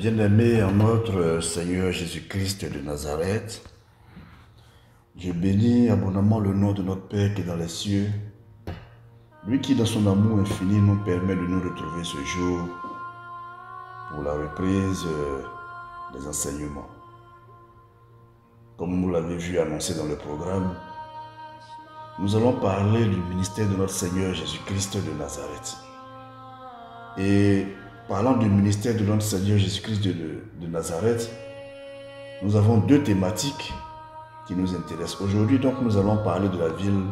Bien-aimé en notre Seigneur Jésus-Christ de Nazareth, je bénis abondamment le nom de notre Père qui est dans les cieux, lui qui dans son amour infini nous permet de nous retrouver ce jour pour la reprise des enseignements. Comme vous l'avez vu annoncé dans le programme, nous allons parler du ministère de notre Seigneur Jésus-Christ de Nazareth. Et parlant du ministère de notre Seigneur Jésus-Christ de Nazareth, nous avons deux thématiques qui nous intéressent. Aujourd'hui, donc, nous allons parler de la ville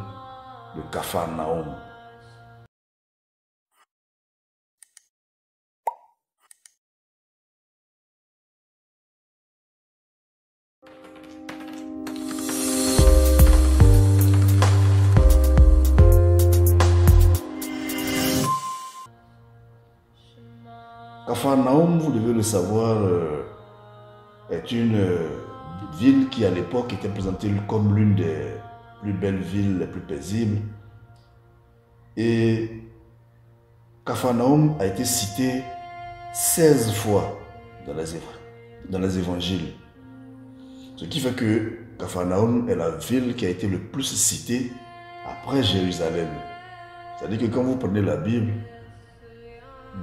de Capharnaüm. Capharnaüm, vous devez le savoir, est une ville qui à l'époque était présentée comme l'une des plus belles villes, les plus paisibles. Et Capharnaüm a été cité 16 fois dans les évangiles. Ce qui fait que Capharnaüm est la ville qui a été le plus citée après Jérusalem. C'est-à-dire que quand vous prenez la Bible,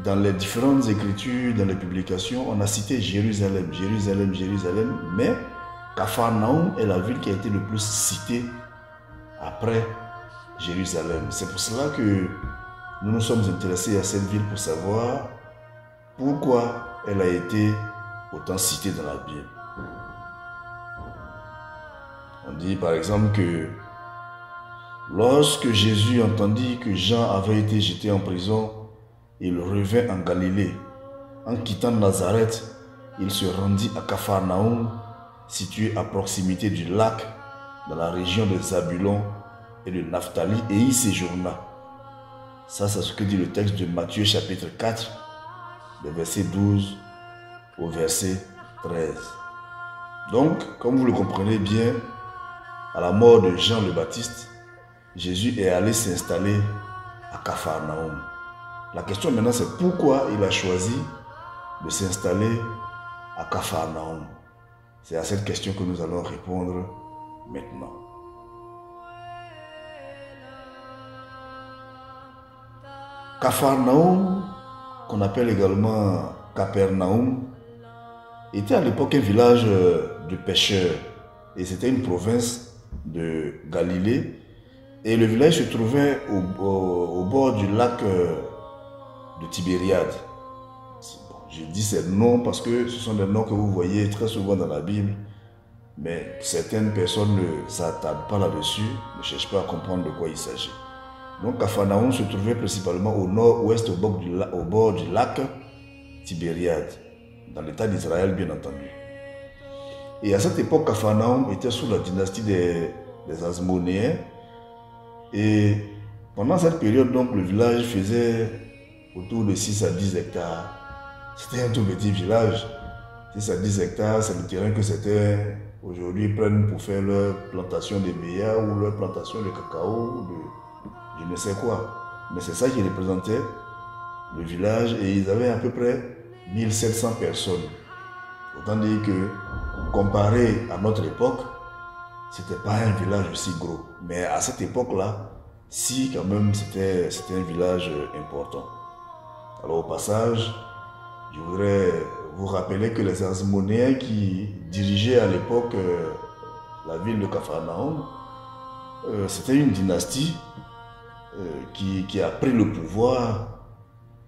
dans les différentes écritures, dans les publications, on a cité Jérusalem, Jérusalem, Jérusalem, mais Capharnaüm est la ville qui a été le plus citée après Jérusalem. C'est pour cela que nous nous sommes intéressés à cette ville pour savoir pourquoi elle a été autant citée dans la Bible. On dit par exemple que lorsque Jésus entendit que Jean avait été jeté en prison, il revint en Galilée. En quittant Nazareth, il se rendit à Capharnaüm, situé à proximité du lac, dans la région de Zabulon et de Naphtali, et y séjourna. Ça, c'est ce que dit le texte de Matthieu chapitre 4, le verset 12 au verset 13. Donc, comme vous le comprenez bien, à la mort de Jean le Baptiste, Jésus est allé s'installer à Capharnaüm. La question maintenant, c'est pourquoi il a choisi de s'installer à Capharnaüm. C'est à cette question que nous allons répondre maintenant. Capharnaüm, qu'on appelle également Capernaum, était à l'époque un village de pêcheurs. Et c'était une province de Galilée. Et le village se trouvait au bord du lac de Tibériade. Bon, je dis ces noms parce que ce sont des noms que vous voyez très souvent dans la Bible, mais certaines personnes ne s'attardent pas là-dessus, ne cherchent pas à comprendre de quoi il s'agit. Donc Capharnaüm se trouvait principalement au nord-ouest, au bord du lac Tibériade, dans l'État d'Israël bien entendu. Et à cette époque, Capharnaüm était sous la dynastie des Hasmonéens. Et pendant cette période, donc, le village faisait autour de 6 à 10 hectares. C'était un tout petit village. 6 à 10 hectares, c'est le terrain que certains aujourd'hui prennent pour faire leur plantation de béa ou leur plantation de cacao, ou de je ne sais quoi. Mais c'est ça qui représentait le village et ils avaient à peu près 1700 personnes. Autant dire que, comparé à notre époque, c'était pas un village aussi gros. Mais à cette époque-là, si quand même c'était un village important. Alors au passage, je voudrais vous rappeler que les Hasmonéens qui dirigeaient à l'époque la ville de Capharnaüm, c'était une dynastie qui a pris le pouvoir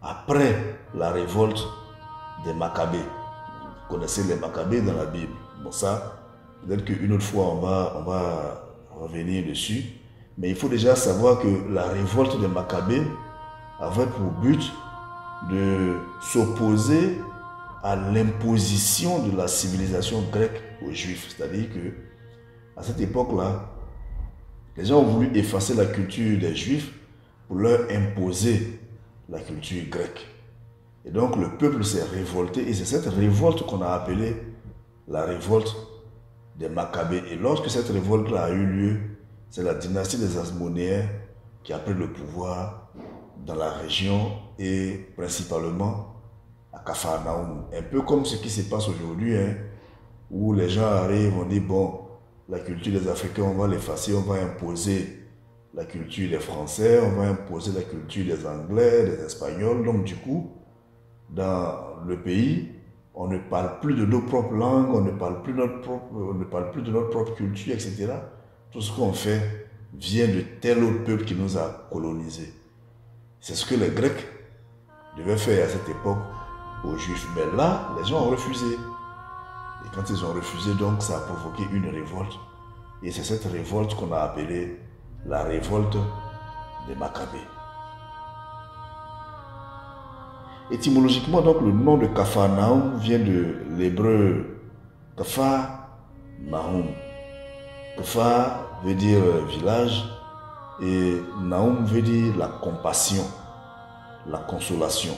après la révolte des Maccabées. Vous connaissez les Maccabées dans la Bible. Bon, ça, peut-être qu'une autre fois on va revenir dessus. Mais il faut déjà savoir que la révolte des Maccabées avait pour but de s'opposer à l'imposition de la civilisation grecque aux Juifs. C'est-à-dire que à cette époque-là, les gens ont voulu effacer la culture des Juifs pour leur imposer la culture grecque. Et donc le peuple s'est révolté et c'est cette révolte qu'on a appelée la révolte des Maccabées. Et lorsque cette révolte-là a eu lieu, c'est la dynastie des Hasmonéens qui a pris le pouvoir dans la région et principalement à Capharnaüm. Un peu comme ce qui se passe aujourd'hui, hein, où les gens arrivent, on dit, bon, la culture des Africains, on va l'effacer, on va imposer la culture des Français, on va imposer la culture des Anglais, des Espagnols. Donc du coup, dans le pays, on ne parle plus de nos propres langues, on ne parle plus de notre propre culture, etc. Tout ce qu'on fait vient de tel autre peuple qui nous a colonisés. C'est ce que les Grecs devaient faire à cette époque aux Juifs. Mais là, les gens ont refusé. Et quand ils ont refusé, donc, ça a provoqué une révolte. Et c'est cette révolte qu'on a appelée la révolte des Maccabées. Étymologiquement, donc, le nom de Capharnaüm vient de l'hébreu Kafar Nahum. Kafar veut dire village et Nahum veut dire la compassion, la consolation.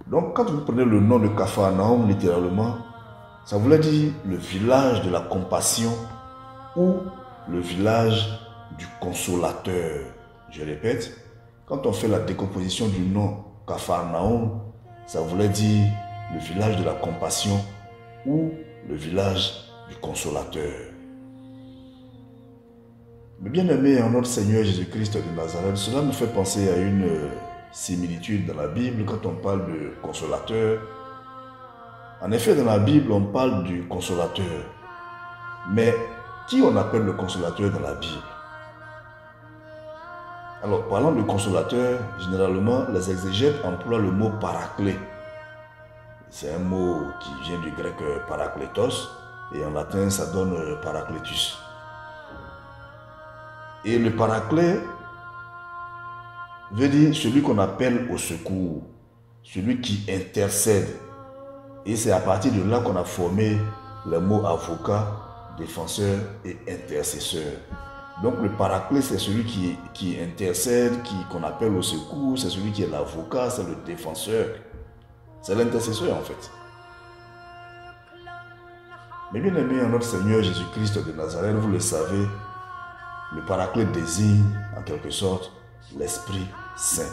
Donc, quand vous prenez le nom de Capharnaüm, littéralement, ça voulait dire le village de la compassion ou le village du consolateur. Je répète, quand on fait la décomposition du nom Capharnaüm, ça voulait dire le village de la compassion ou le village du consolateur. Mais bien aimé en notre Seigneur Jésus-Christ de Nazareth, cela me fait penser à une similitude dans la Bible quand on parle de consolateur. En effet, dans la Bible, on parle du consolateur. Mais qui on appelle le consolateur dans la Bible? Alors, parlant de consolateur, généralement, les exégètes emploient le mot paraclet. C'est un mot qui vient du grec parakletos, et en latin, ça donne paracletus. Et le paraclet veut dire celui qu'on appelle au secours, celui qui intercède. Et c'est à partir de là qu'on a formé les mots avocat, défenseur et intercesseur. Donc le paraclet, c'est celui qui intercède, qu'on appelle au secours, c'est celui qui est l'avocat, c'est le défenseur. C'est l'intercesseur en fait. Mais bien aimé en notre Seigneur Jésus-Christ de Nazareth, vous le savez, le paraclet désigne en quelque sorte l'Esprit Saint.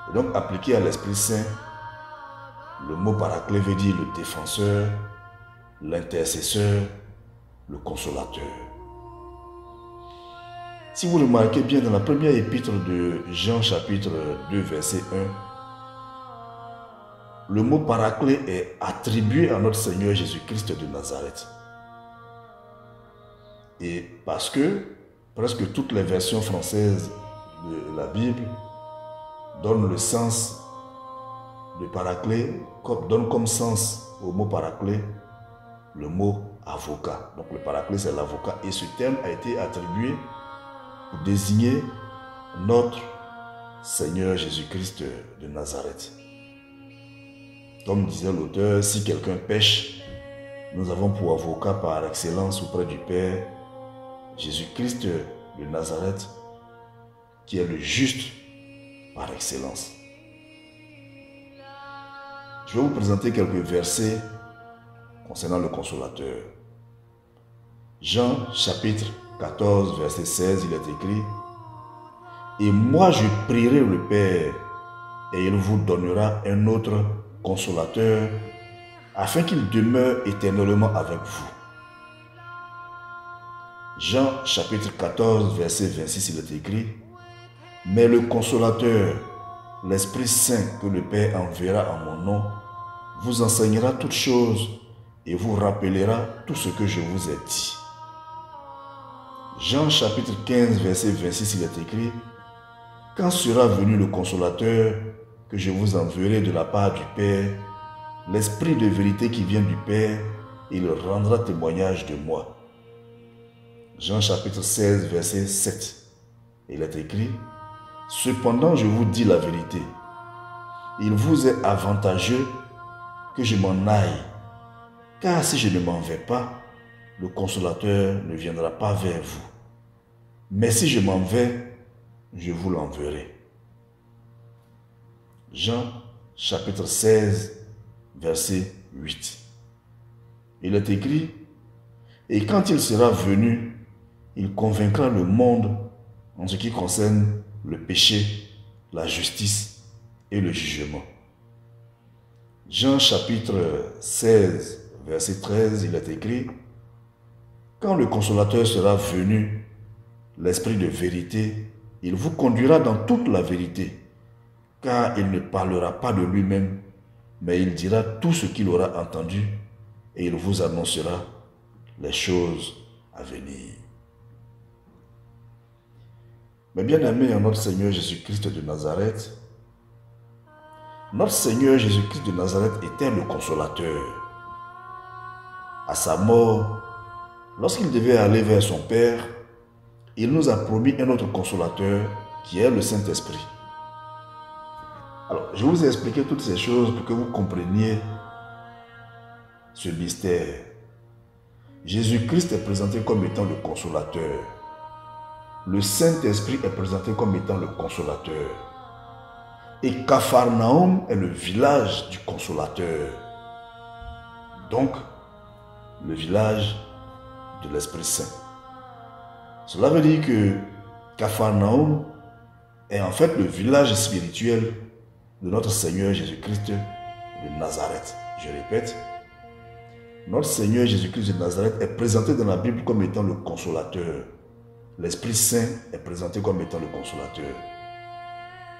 Et donc appliqué à l'Esprit Saint, le mot paraclet veut dire le défenseur, l'intercesseur, le consolateur. Si vous remarquez bien dans la première épître de Jean chapitre 2 verset 1, le mot paraclet est attribué à notre Seigneur Jésus-Christ de Nazareth. Et parce que presque toutes les versions françaises de la Bible donnent le sens de paraclet, donnent comme sens au mot paraclet le mot avocat. Donc le paraclet c'est l'avocat et ce terme a été attribué pour désigner notre Seigneur Jésus-Christ de Nazareth. Comme disait l'auteur, si quelqu'un pêche, nous avons pour avocat par excellence auprès du Père Jésus-Christ de Nazareth, qui est le juste par excellence. Je vais vous présenter quelques versets concernant le consolateur. Jean chapitre 14 verset 16, il est écrit: « Et moi je prierai le Père, et il vous donnera un autre consolateur, afin qu'il demeure éternellement avec vous. » Jean chapitre 14 verset 26, il est écrit: « Mais le consolateur, l'Esprit Saint que le Père enverra en mon nom, vous enseignera toutes choses et vous rappellera tout ce que je vous ai dit. » Jean chapitre 15 verset 26, il est écrit: « Quand sera venu le consolateur que je vous enverrai de la part du Père, l'Esprit de vérité qui vient du Père, il rendra témoignage de moi. » Jean chapitre 16 verset 7, il est écrit: « Cependant je vous dis la vérité, il vous est avantageux que je m'en aille, car si je ne m'en vais pas, le consolateur ne viendra pas vers vous. Mais si je m'en vais, je vous l'enverrai. » Jean chapitre 16 verset 8. Il est écrit: « Et quand il sera venu, il convaincra le monde en ce qui concerne le péché, la justice et le jugement. » Jean chapitre 16, verset 13, il est écrit: quand le consolateur sera venu, l'Esprit de vérité, il vous conduira dans toute la vérité, car il ne parlera pas de lui-même, mais il dira tout ce qu'il aura entendu et il vous annoncera les choses à venir. Mais bien aimé en notre Seigneur Jésus-Christ de Nazareth, notre Seigneur Jésus-Christ de Nazareth était le consolateur. À sa mort, lorsqu'il devait aller vers son Père, il nous a promis un autre consolateur qui est le Saint-Esprit. Alors, je vous ai expliqué toutes ces choses pour que vous compreniez ce mystère. Jésus-Christ est présenté comme étant le consolateur. Le Saint-Esprit est présenté comme étant le consolateur. Et Capharnaüm est le village du consolateur. Donc, le village de l'Esprit Saint. Cela veut dire que Capharnaüm est en fait le village spirituel de notre Seigneur Jésus-Christ de Nazareth. Je répète, notre Seigneur Jésus-Christ de Nazareth est présenté dans la Bible comme étant le consolateur. L'Esprit Saint est présenté comme étant le consolateur.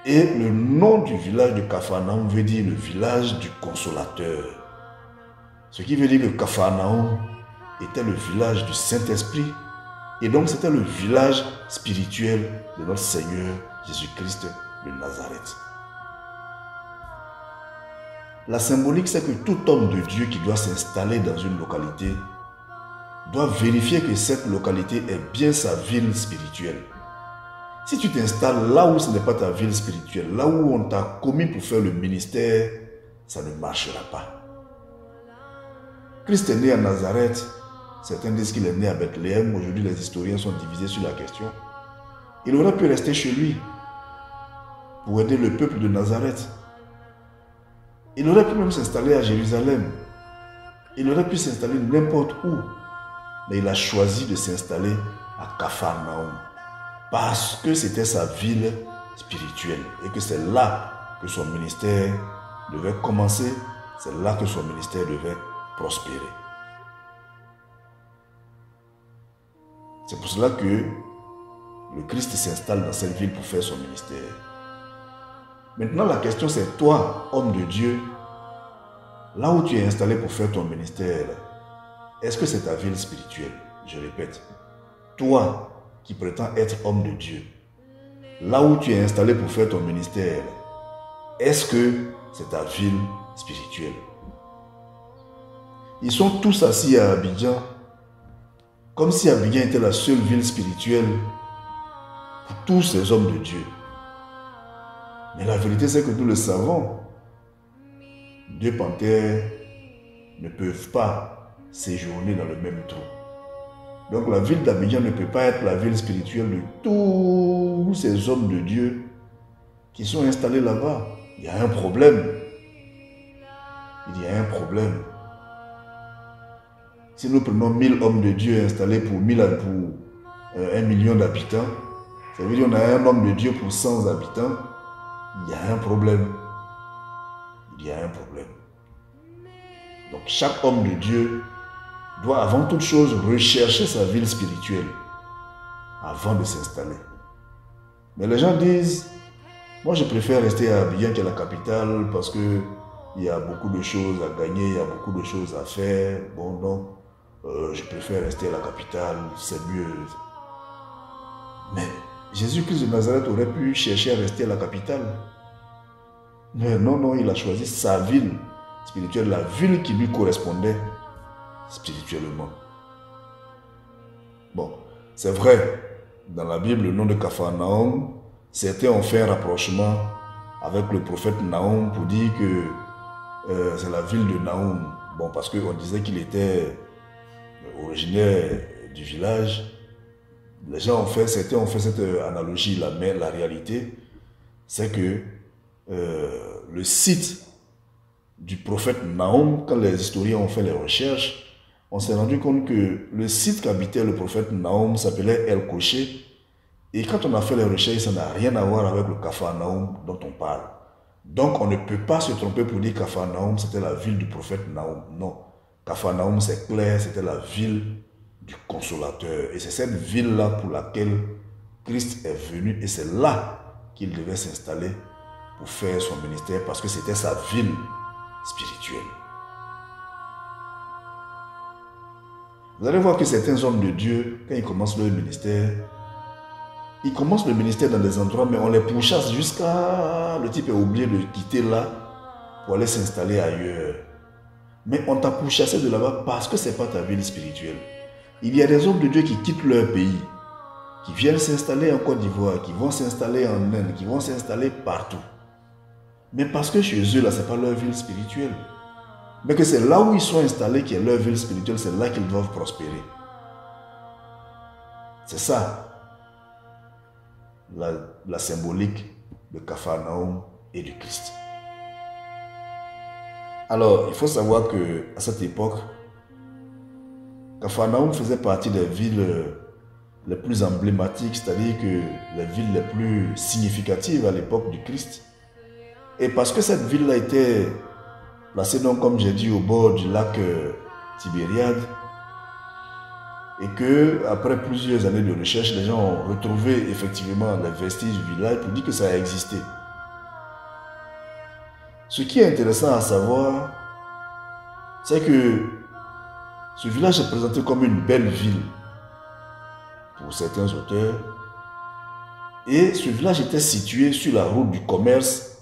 Et le nom du village de Capharnaüm veut dire le village du consolateur. Ce qui veut dire que Capharnaüm était le village du Saint-Esprit. Et donc c'était le village spirituel de notre Seigneur Jésus-Christ de Nazareth. La symbolique, c'est que tout homme de Dieu qui doit s'installer dans une localité doit vérifier que cette localité est bien sa ville spirituelle. Si tu t'installes là où ce n'est pas ta ville spirituelle, là où on t'a commis pour faire le ministère, ça ne marchera pas. Christ est né à Nazareth. Certains disent qu'il est né à Bethléem. Aujourd'hui, les historiens sont divisés sur la question. Il aurait pu rester chez lui pour aider le peuple de Nazareth. Il aurait pu même s'installer à Jérusalem. Il aurait pu s'installer n'importe où. Mais il a choisi de s'installer à Capharnaüm parce que c'était sa ville spirituelle et que c'est là que son ministère devait commencer, c'est là que son ministère devait prospérer. C'est pour cela que le Christ s'installe dans cette ville pour faire son ministère. Maintenant, la question c'est toi, homme de Dieu, là où tu es installé pour faire ton ministère, est-ce que c'est ta ville spirituelle? Je répète, toi qui prétends être homme de Dieu, là où tu es installé pour faire ton ministère, est-ce que c'est ta ville spirituelle? Ils sont tous assis à Abidjan, comme si Abidjan était la seule ville spirituelle pour tous ces hommes de Dieu. Mais la vérité, c'est que nous le savons. Deux panthères ne peuvent pas séjourner dans le même trou. Donc la ville d'Abidjan ne peut pas être la ville spirituelle de tous ces hommes de Dieu qui sont installés là-bas. Il y a un problème. Il y a un problème. Si nous prenons 1000 hommes de Dieu installés pour 1 million d'habitants, ça veut dire qu'on a un homme de Dieu pour 100 habitants. Il y a un problème. Il y a un problème. Donc chaque homme de Dieu doit avant toute chose rechercher sa ville spirituelle avant de s'installer. Mais les gens disent, moi je préfère rester à Abidjan qui est la capitale parce que il y a beaucoup de choses à gagner, il y a beaucoup de choses à faire. Bon, donc je préfère rester à la capitale, c'est mieux. Mais Jésus-Christ de Nazareth aurait pu chercher à rester à la capitale. Mais non, il a choisi sa ville spirituelle, la ville qui lui correspondait spirituellement. Bon, c'est vrai, dans la Bible, le nom de Capharnaüm, certains ont fait un rapprochement avec le prophète Nahum pour dire que c'est la ville de Nahum. Bon, parce qu'on disait qu'il était originaire du village. Les gens certains ont fait cette analogie là, mais la réalité, c'est que le site du prophète Nahum, quand les historiens ont fait les recherches, on s'est rendu compte que le site qu'habitait le prophète Nahum s'appelait El Koché. Et quand on a fait les recherches, ça n'a rien à voir avec le Capharnaüm dont on parle. Donc on ne peut pas se tromper pour dire Capharnaüm c'était la ville du prophète Naoum. Non. Capharnaüm, c'est clair, c'était la ville du consolateur. Et c'est cette ville-là pour laquelle Christ est venu. Et c'est là qu'il devait s'installer pour faire son ministère, parce que c'était sa ville spirituelle. Vous allez voir que certains hommes de Dieu, quand ils commencent leur ministère, ils commencent le ministère dans des endroits, mais on les pourchasse jusqu'à... Le type est oublié de quitter là pour aller s'installer ailleurs. Mais on t'a pourchassé de là-bas parce que ce n'est pas ta ville spirituelle. Il y a des hommes de Dieu qui quittent leur pays, qui viennent s'installer en Côte d'Ivoire, qui vont s'installer en Inde, qui vont s'installer partout. Mais parce que chez eux, là, ce n'est pas leur ville spirituelle. Mais que c'est là où ils sont installés qui est leur ville spirituelle, c'est là qu'ils doivent prospérer. C'est ça, la symbolique de Capharnaüm et du Christ. Alors, il faut savoir qu'à cette époque, Capharnaüm faisait partie des villes les plus emblématiques, c'est-à-dire que les villes les plus significatives à l'époque du Christ. Et parce que cette ville-là était placée, donc, comme j'ai dit, au bord du lac Tibériade, et que après plusieurs années de recherche, les gens ont retrouvé effectivement les vestiges du village pour dire que ça a existé. Ce qui est intéressant à savoir, c'est que ce village est présenté comme une belle ville pour certains auteurs. Et ce village était situé sur la route du commerce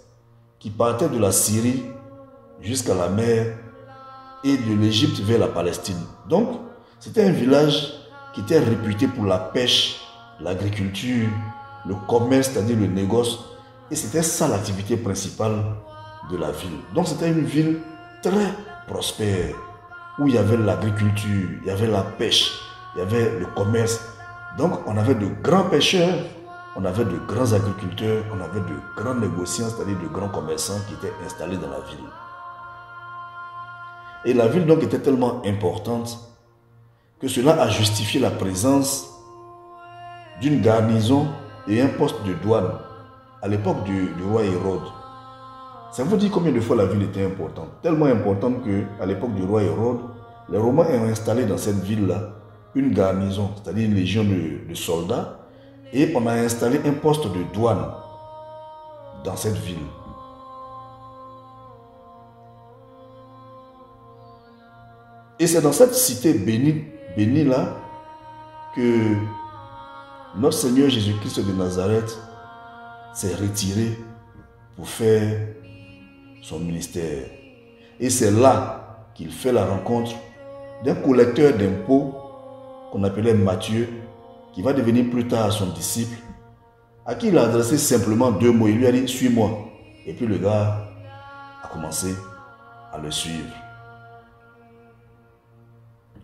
qui partait de la Syrie jusqu'à la mer et de l'Égypte vers la Palestine. Donc, c'était un village qui était réputé pour la pêche, l'agriculture, le commerce, c'est-à-dire le négoce. Et c'était ça l'activité principale de la ville. Donc, c'était une ville très prospère, où il y avait l'agriculture, il y avait la pêche, il y avait le commerce. Donc, on avait de grands pêcheurs, on avait de grands agriculteurs, on avait de grands négociants, c'est-à-dire de grands commerçants qui étaient installés dans la ville. Et la ville donc était tellement importante que cela a justifié la présence d'une garnison et un poste de douane à l'époque du roi Hérode. Ça vous dit combien de fois la ville était importante? Tellement importante qu'à l'époque du roi Hérode, les Romains ont installé dans cette ville-là une garnison, c'est-à-dire une légion de soldats, et on a installé un poste de douane dans cette ville. Et c'est dans cette cité bénie là que notre Seigneur Jésus-Christ de Nazareth s'est retiré pour faire son ministère. Et c'est là qu'il fait la rencontre d'un collecteur d'impôts qu'on appelait Matthieu, qui va devenir plus tard son disciple, à qui il a adressé simplement 2 mots. Il lui a dit « Suis-moi ». Et puis le gars a commencé à le suivre.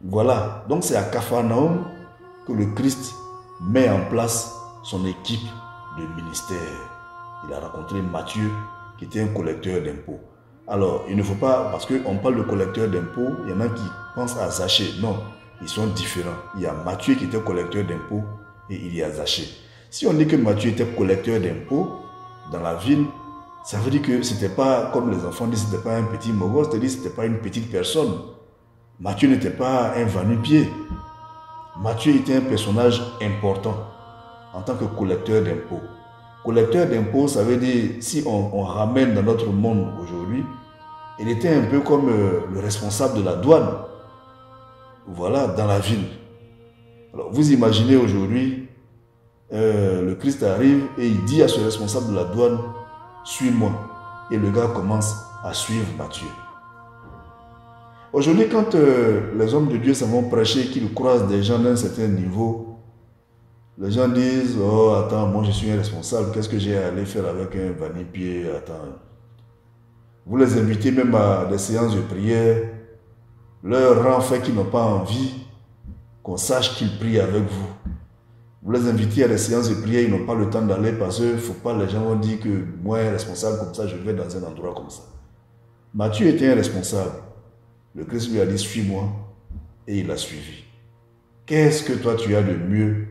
Voilà, donc c'est à Capharnaüm que le Christ met en place son équipe de ministère. Il a rencontré Matthieu, qui était un collecteur d'impôts. Alors, il ne faut pas, parce qu'on parle de collecteur d'impôts, il y en a qui pensent à Zaché. Non, ils sont différents. Il y a Matthieu qui était collecteur d'impôts et il y a Zaché. Si on dit que Matthieu était collecteur d'impôts dans la ville, ça veut dire que ce n'était pas, comme les enfants disent, ce n'était pas un petit mogol, c'est-à-dire que ce n'était pas une petite personne. Matthieu n'était pas un va-nu-pied. Matthieu était un personnage important en tant que collecteur d'impôts. Collecteur d'impôts, ça veut dire, si on ramène dans notre monde aujourd'hui, il était un peu comme le responsable de la douane, voilà, dans la ville. Alors, vous imaginez aujourd'hui, le Christ arrive et il dit à ce responsable de la douane, « Suis-moi ». Et le gars commence à suivre Matthieu. Aujourd'hui, quand les hommes de Dieu s'en vont prêcher, qu'ils croisent des gens d'un certain niveau, les gens disent « Oh, attends, moi je suis un responsable, qu'est-ce que j'ai à aller faire avec un vanipié? Attends. » Vous les invitez même à des séances de prière, leur rang fait qu'ils n'ont pas envie qu'on sache qu'ils prient avec vous. Vous les invitez à des séances de prière, ils n'ont pas le temps d'aller parce qu'il ne faut pas, les gens vont dire que moi, un responsable comme ça, je vais dans un endroit comme ça. Matthieu était un responsable. Le Christ lui a dit, suis-moi, et il l'a suivi. Qu'est-ce que toi tu as de mieux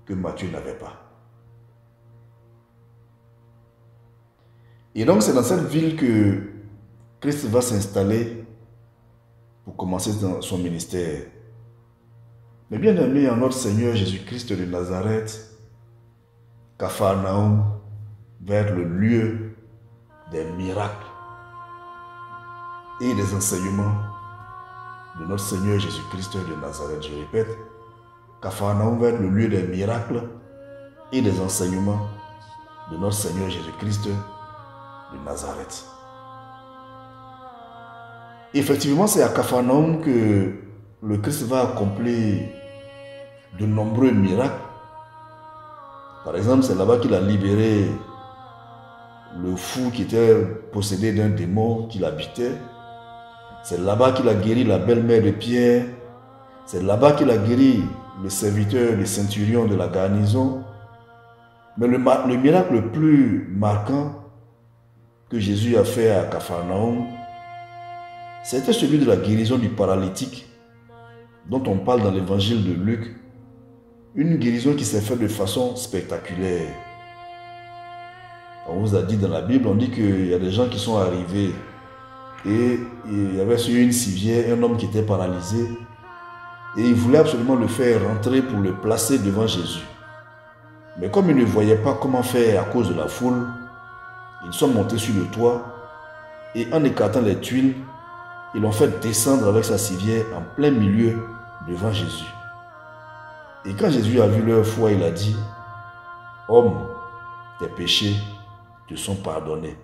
que Matthieu n'avait pas? Et donc c'est dans cette ville que Christ va s'installer pour commencer dans son ministère. Mais bien aimé en notre Seigneur Jésus-Christ de Nazareth, Capharnaüm va être le lieu des miracles et des enseignements de notre Seigneur Jésus-Christ de Nazareth. Je répète, Capharnaüm va être le lieu des miracles et des enseignements de notre Seigneur Jésus-Christ de Nazareth. Effectivement, c'est à Capharnaüm que le Christ va accomplir de nombreux miracles. Par exemple, c'est là-bas qu'il a libéré le fou qui était possédé d'un démon qui l'habitait. C'est là-bas qu'il a guéri la belle-mère de Pierre. C'est là-bas qu'il a guéri le serviteur, le centurion de la garnison. Mais le miracle le plus marquant que Jésus a fait à Capharnaüm, c'était celui de la guérison du paralytique dont on parle dans l'évangile de Luc. Une guérison qui s'est faite de façon spectaculaire. On vous a dit dans la Bible, on dit qu'il y a des gens qui sont arrivés et il y avait sur une civière un homme qui était paralysé et il voulait absolument le faire rentrer pour le placer devant Jésus. Mais comme ils ne voyaient pas comment faire à cause de la foule, ils sont montés sur le toit et en écartant les tuiles, ils l'ont fait descendre avec sa civière en plein milieu devant Jésus. Et quand Jésus a vu leur foi, il a dit, « Homme, tes péchés te sont pardonnés. »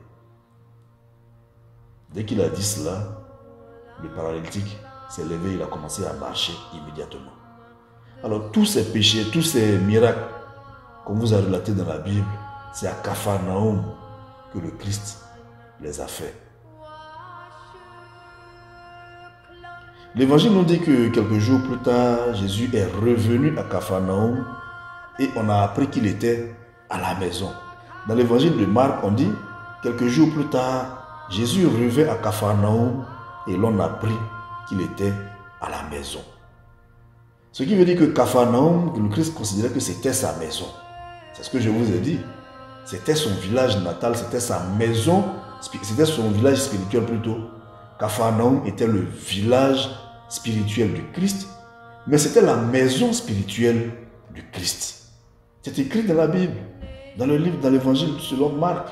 Dès qu'il a dit cela, le paralytique s'est levé, il a commencé à marcher immédiatement. Alors tous ces péchés, tous ces miracles qu'on vous a relatés dans la Bible, c'est à Capharnaüm que le Christ les a faits. L'évangile nous dit que quelques jours plus tard, Jésus est revenu à Capharnaüm et on a appris qu'il était à la maison. Dans l'évangile de Marc, on dit, quelques jours plus tard, Jésus revint à Capharnaüm et l'on a appris qu'il était à la maison. Ce qui veut dire que Capharnaüm, le Christ considérait que c'était sa maison. C'est ce que je vous ai dit. C'était son village natal, c'était sa maison, c'était son village spirituel plutôt. Capharnaüm était le village spirituel du Christ, mais c'était la maison spirituelle du Christ. C'est écrit dans la Bible, dans le livre, dans l'évangile selon Marc.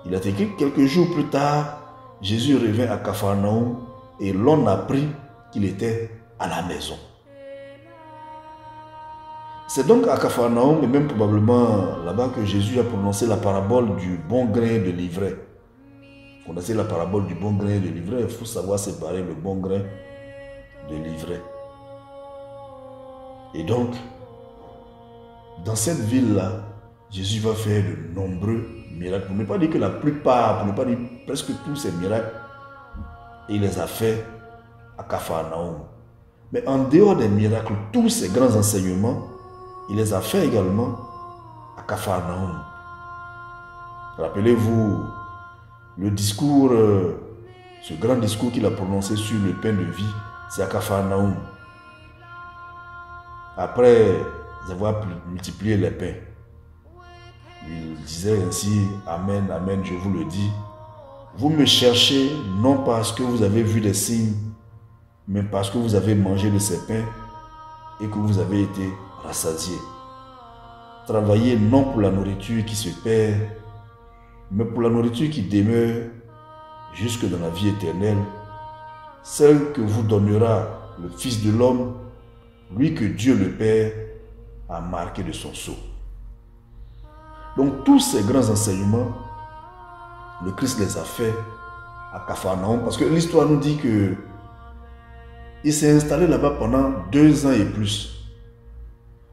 Il a écrit quelques jours plus tard, Jésus revint à Capharnaüm et l'on apprit qu'il était à la maison. C'est donc à Capharnaüm et même probablement là-bas que Jésus a prononcé la parabole du bon grain de l'ivraie. Vous connaissez la parabole du bon grain de l'ivraie, il faut savoir séparer le bon grain de l'ivraie. Et donc, dans cette ville-là, Jésus va faire de nombreux miracles. Pour ne pas dire que la plupart, pour ne pas dire presque tous ces miracles, il les a fait à Capharnaüm. Mais en dehors des miracles, tous ces grands enseignements, il les a fait également à Capharnaüm. Rappelez-vous le discours, ce grand discours qu'il a prononcé sur le pain de vie, c'est à Capharnaüm. Après avoir multiplié les pains, il disait ainsi, Amen, Amen, je vous le dis, vous me cherchez non parce que vous avez vu des signes, mais parce que vous avez mangé de ces pains et que vous avez été rassasiés. Travaillez non pour la nourriture qui se perd, mais pour la nourriture qui demeure jusque dans la vie éternelle, celle que vous donnera le Fils de l'homme, lui que Dieu le Père a marqué de son sceau. Donc tous ces grands enseignements, le Christ les a faits à Capharnaüm, parce que l'histoire nous dit que il s'est installé là-bas pendant 2 ans et plus.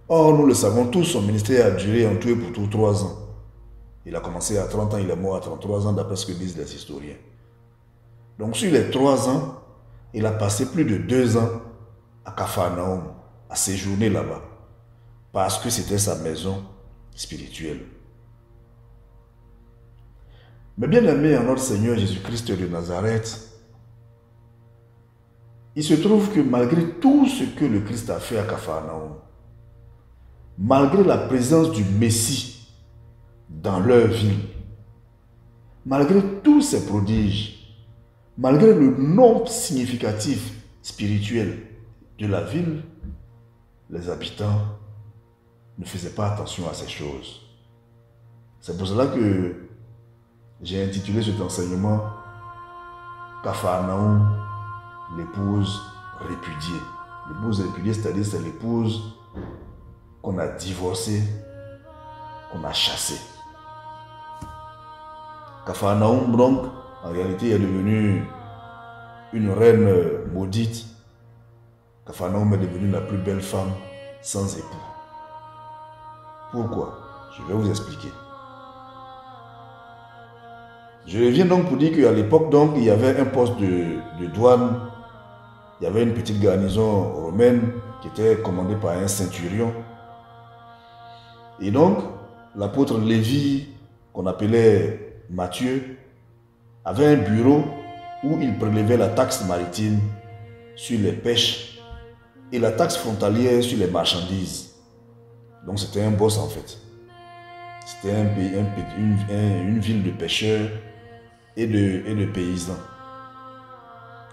Or, nous le savons tous, son ministère a duré en tout et pour tout 3 ans. Il a commencé à 30 ans, il est mort à 33 ans, d'après ce que disent les historiens. Donc sur les 3 ans, il a passé plus de 2 ans à Capharnaüm, à séjourner là-bas, parce que c'était sa maison spirituelle. Mais bien aimé en notre Seigneur Jésus-Christ de Nazareth, il se trouve que malgré tout ce que le Christ a fait à Capharnaüm, malgré la présence du Messie dans leur ville, malgré tous ces prodiges, malgré le nombre significatif spirituel de la ville, les habitants ne faisaient pas attention à ces choses. C'est pour cela que j'ai intitulé cet enseignement Capharnaüm, l'épouse répudiée. L'épouse répudiée, c'est-à-dire c'est l'épouse qu'on a divorcée, qu'on a chassée. Capharnaüm, donc, en réalité, est devenue une reine maudite. Capharnaüm est devenue la plus belle femme sans époux. Pourquoi? Je vais vous expliquer. Je reviens donc pour dire qu'à l'époque, donc, il y avait un poste de douane. Il y avait une petite garnison romaine qui était commandée par un centurion. Et donc, l'apôtre Lévi, qu'on appelait Matthieu, avait un bureau où il prélevait la taxe maritime sur les pêches et la taxe frontalière sur les marchandises. Donc c'était un boss en fait. C'était une ville de pêcheurs et de paysans.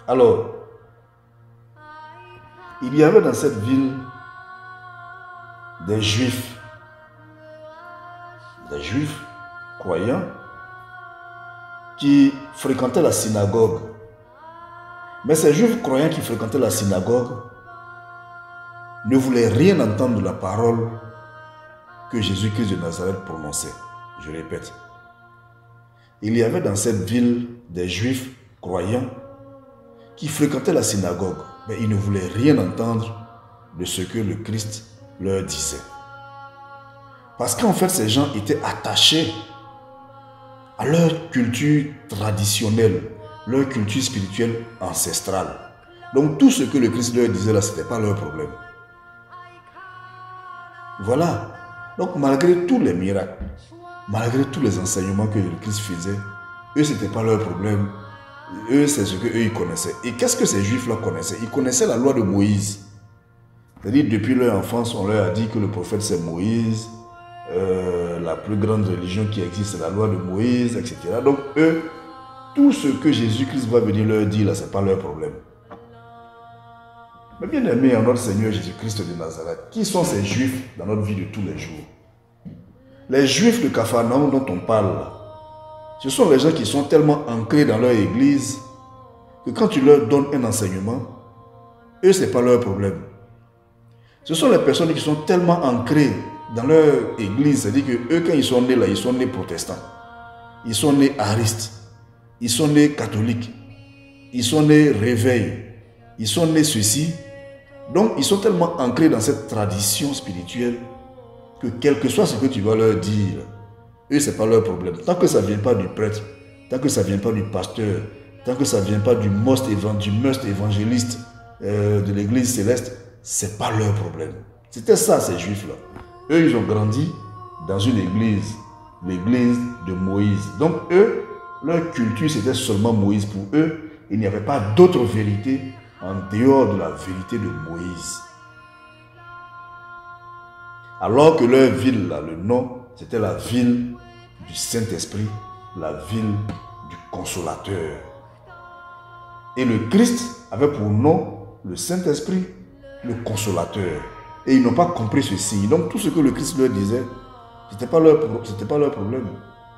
Alors, il y avait dans cette ville des juifs croyants qui fréquentaient la synagogue. Mais ces juifs croyants qui fréquentaient la synagogue ne voulaient rien entendre de la parole que Jésus-Christ de Nazareth prononçait. Je répète, il y avait dans cette ville des juifs croyants qui fréquentaient la synagogue, mais ils ne voulaient rien entendre de ce que le Christ leur disait. Parce qu'en fait, ces gens étaient attachés à leur culture traditionnelle, leur culture spirituelle ancestrale. Donc tout ce que le Christ leur disait là, ce n'était pas leur problème. Voilà. Donc malgré tous les miracles, malgré tous les enseignements que le Christ faisait, eux, ce n'était pas leur problème. Eux, c'est ce qu'eux, ils connaissaient. Et qu'est-ce que ces juifs-là connaissaient? Ils connaissaient la loi de Moïse. C'est-à-dire, depuis leur enfance, on leur a dit que le prophète, c'est Moïse. La plus grande religion qui existe, c'est la loi de Moïse, etc. Donc, eux, tout ce que Jésus-Christ va venir leur dire, là, ce n'est pas leur problème. Mais bien aimé en notre Seigneur Jésus-Christ de Nazareth, qui sont ces juifs dans notre vie de tous les jours? Les juifs de Capharnaüm dont on parle, ce sont les gens qui sont tellement ancrés dans leur église que quand tu leur donnes un enseignement, eux, ce n'est pas leur problème. Ce sont les personnes qui sont tellement ancrées dans leur église, c'est-à-dire que eux, quand ils sont nés là, ils sont nés protestants, ils sont nés aristes, ils sont nés catholiques, ils sont nés réveil, ils sont nés ceci. Donc, ils sont tellement ancrés dans cette tradition spirituelle que quel que soit ce que tu vas leur dire, eux, ce n'est pas leur problème. Tant que ça ne vient pas du prêtre, tant que ça ne vient pas du pasteur, tant que ça ne vient pas du must évangéliste de l'église céleste, ce n'est pas leur problème. C'était ça, ces juifs-là. Eux, ils ont grandi dans une église, l'église de Moïse. Donc, eux, leur culture, c'était seulement Moïse. Pour eux, il n'y avait pas d'autre vérité en dehors de la vérité de Moïse. Alors que leur ville, là, le nom, c'était la ville du Saint-Esprit, la ville du Consolateur. Et le Christ avait pour nom le Saint-Esprit, le Consolateur. Et ils n'ont pas compris ceci. Donc tout ce que le Christ leur disait, ce n'était pas leur problème.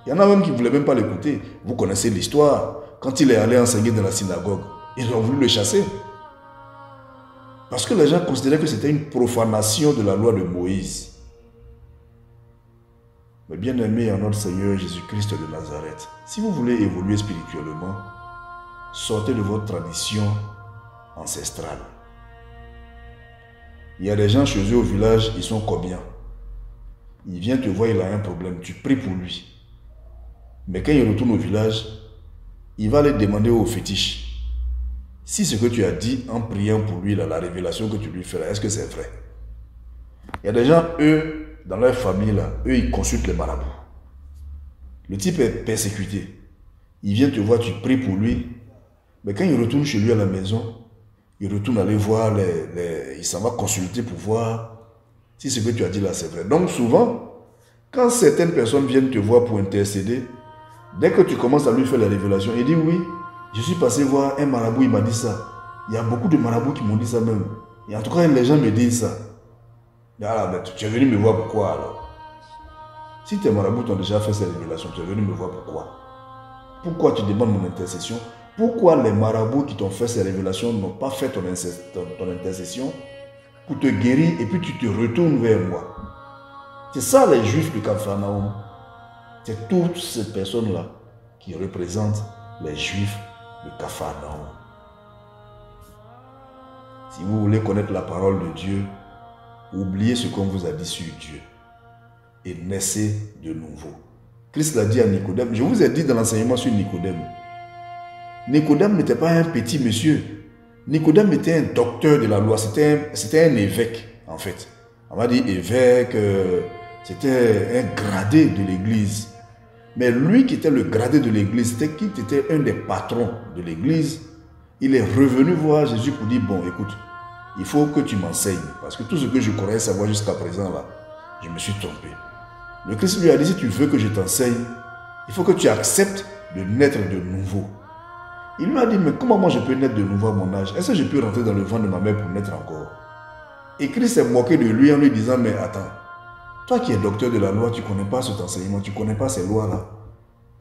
Il y en a même qui ne voulaient même pas l'écouter. Vous connaissez l'histoire. Quand il est allé enseigner dans la synagogue, ils ont voulu le chasser. Parce que les gens considéraient que c'était une profanation de la loi de Moïse. Mais bien aimé en notre Seigneur Jésus-Christ de Nazareth, si vous voulez évoluer spirituellement, sortez de votre tradition ancestrale. Il y a des gens chez eux au village, ils sont combien? Il vient te voir, il a un problème, tu pries pour lui. Mais quand il retourne au village, il va aller demander au fétiche si ce que tu as dit en priant pour lui, là, la révélation que tu lui fais, est-ce que c'est vrai? Il y a des gens, eux, dans leur famille, là, eux, ils consultent les marabouts. Le type est persécuté. Il vient te voir, tu pries pour lui. Mais quand il retourne chez lui à la maison, il retourne aller voir, il s'en va consulter pour voir si ce que tu as dit là, c'est vrai. Donc souvent, quand certaines personnes viennent te voir pour intercéder, Dès que tu commences à lui faire la révélation, il dit oui, je suis passé voir un marabout, il m'a dit ça. Il y a beaucoup de marabouts qui m'ont dit ça même. Et en tout cas, les gens me disent ça. Ah, mais tu es venu me voir pourquoi alors? Si tes marabouts t'ont déjà fait ces révélations, tu es venu me voir pourquoi? Pourquoi tu demandes mon intercession? Pourquoi les marabouts qui t'ont fait ces révélations n'ont pas fait ton intercession pour te guérir et puis tu te retournes vers moi? C'est ça les Juifs de Capharnaüm. C'est toutes ces personnes-là qui représentent les Juifs de Capharnaüm. Si vous voulez connaître la parole de Dieu, oubliez ce qu'on vous a dit sur Dieu et naissez de nouveau. Christ l'a dit à Nicodème. Je vous ai dit dans l'enseignement sur Nicodème. Nicodème n'était pas un petit monsieur. Nicodème était un docteur de la loi. C'était un évêque, en fait. On m'a dit évêque, c'était un gradé de l'église. Mais lui qui était le gradé de l'église, qui était un des patrons de l'église, il est revenu voir Jésus pour dire, bon, écoute, il faut que tu m'enseignes. Parce que tout ce que je croyais savoir jusqu'à présent, là, je me suis trompé. Le Christ lui a dit, si tu veux que je t'enseigne, il faut que tu acceptes de naître de nouveau. Il lui a dit, mais comment moi je peux naître de nouveau à mon âge? Est-ce que je peux rentrer dans le ventre de ma mère pour naître encore? Et Christ s'est moqué de lui en lui disant, mais attends, toi qui es docteur de la loi, tu ne connais pas cet enseignement, tu ne connais pas ces lois-là.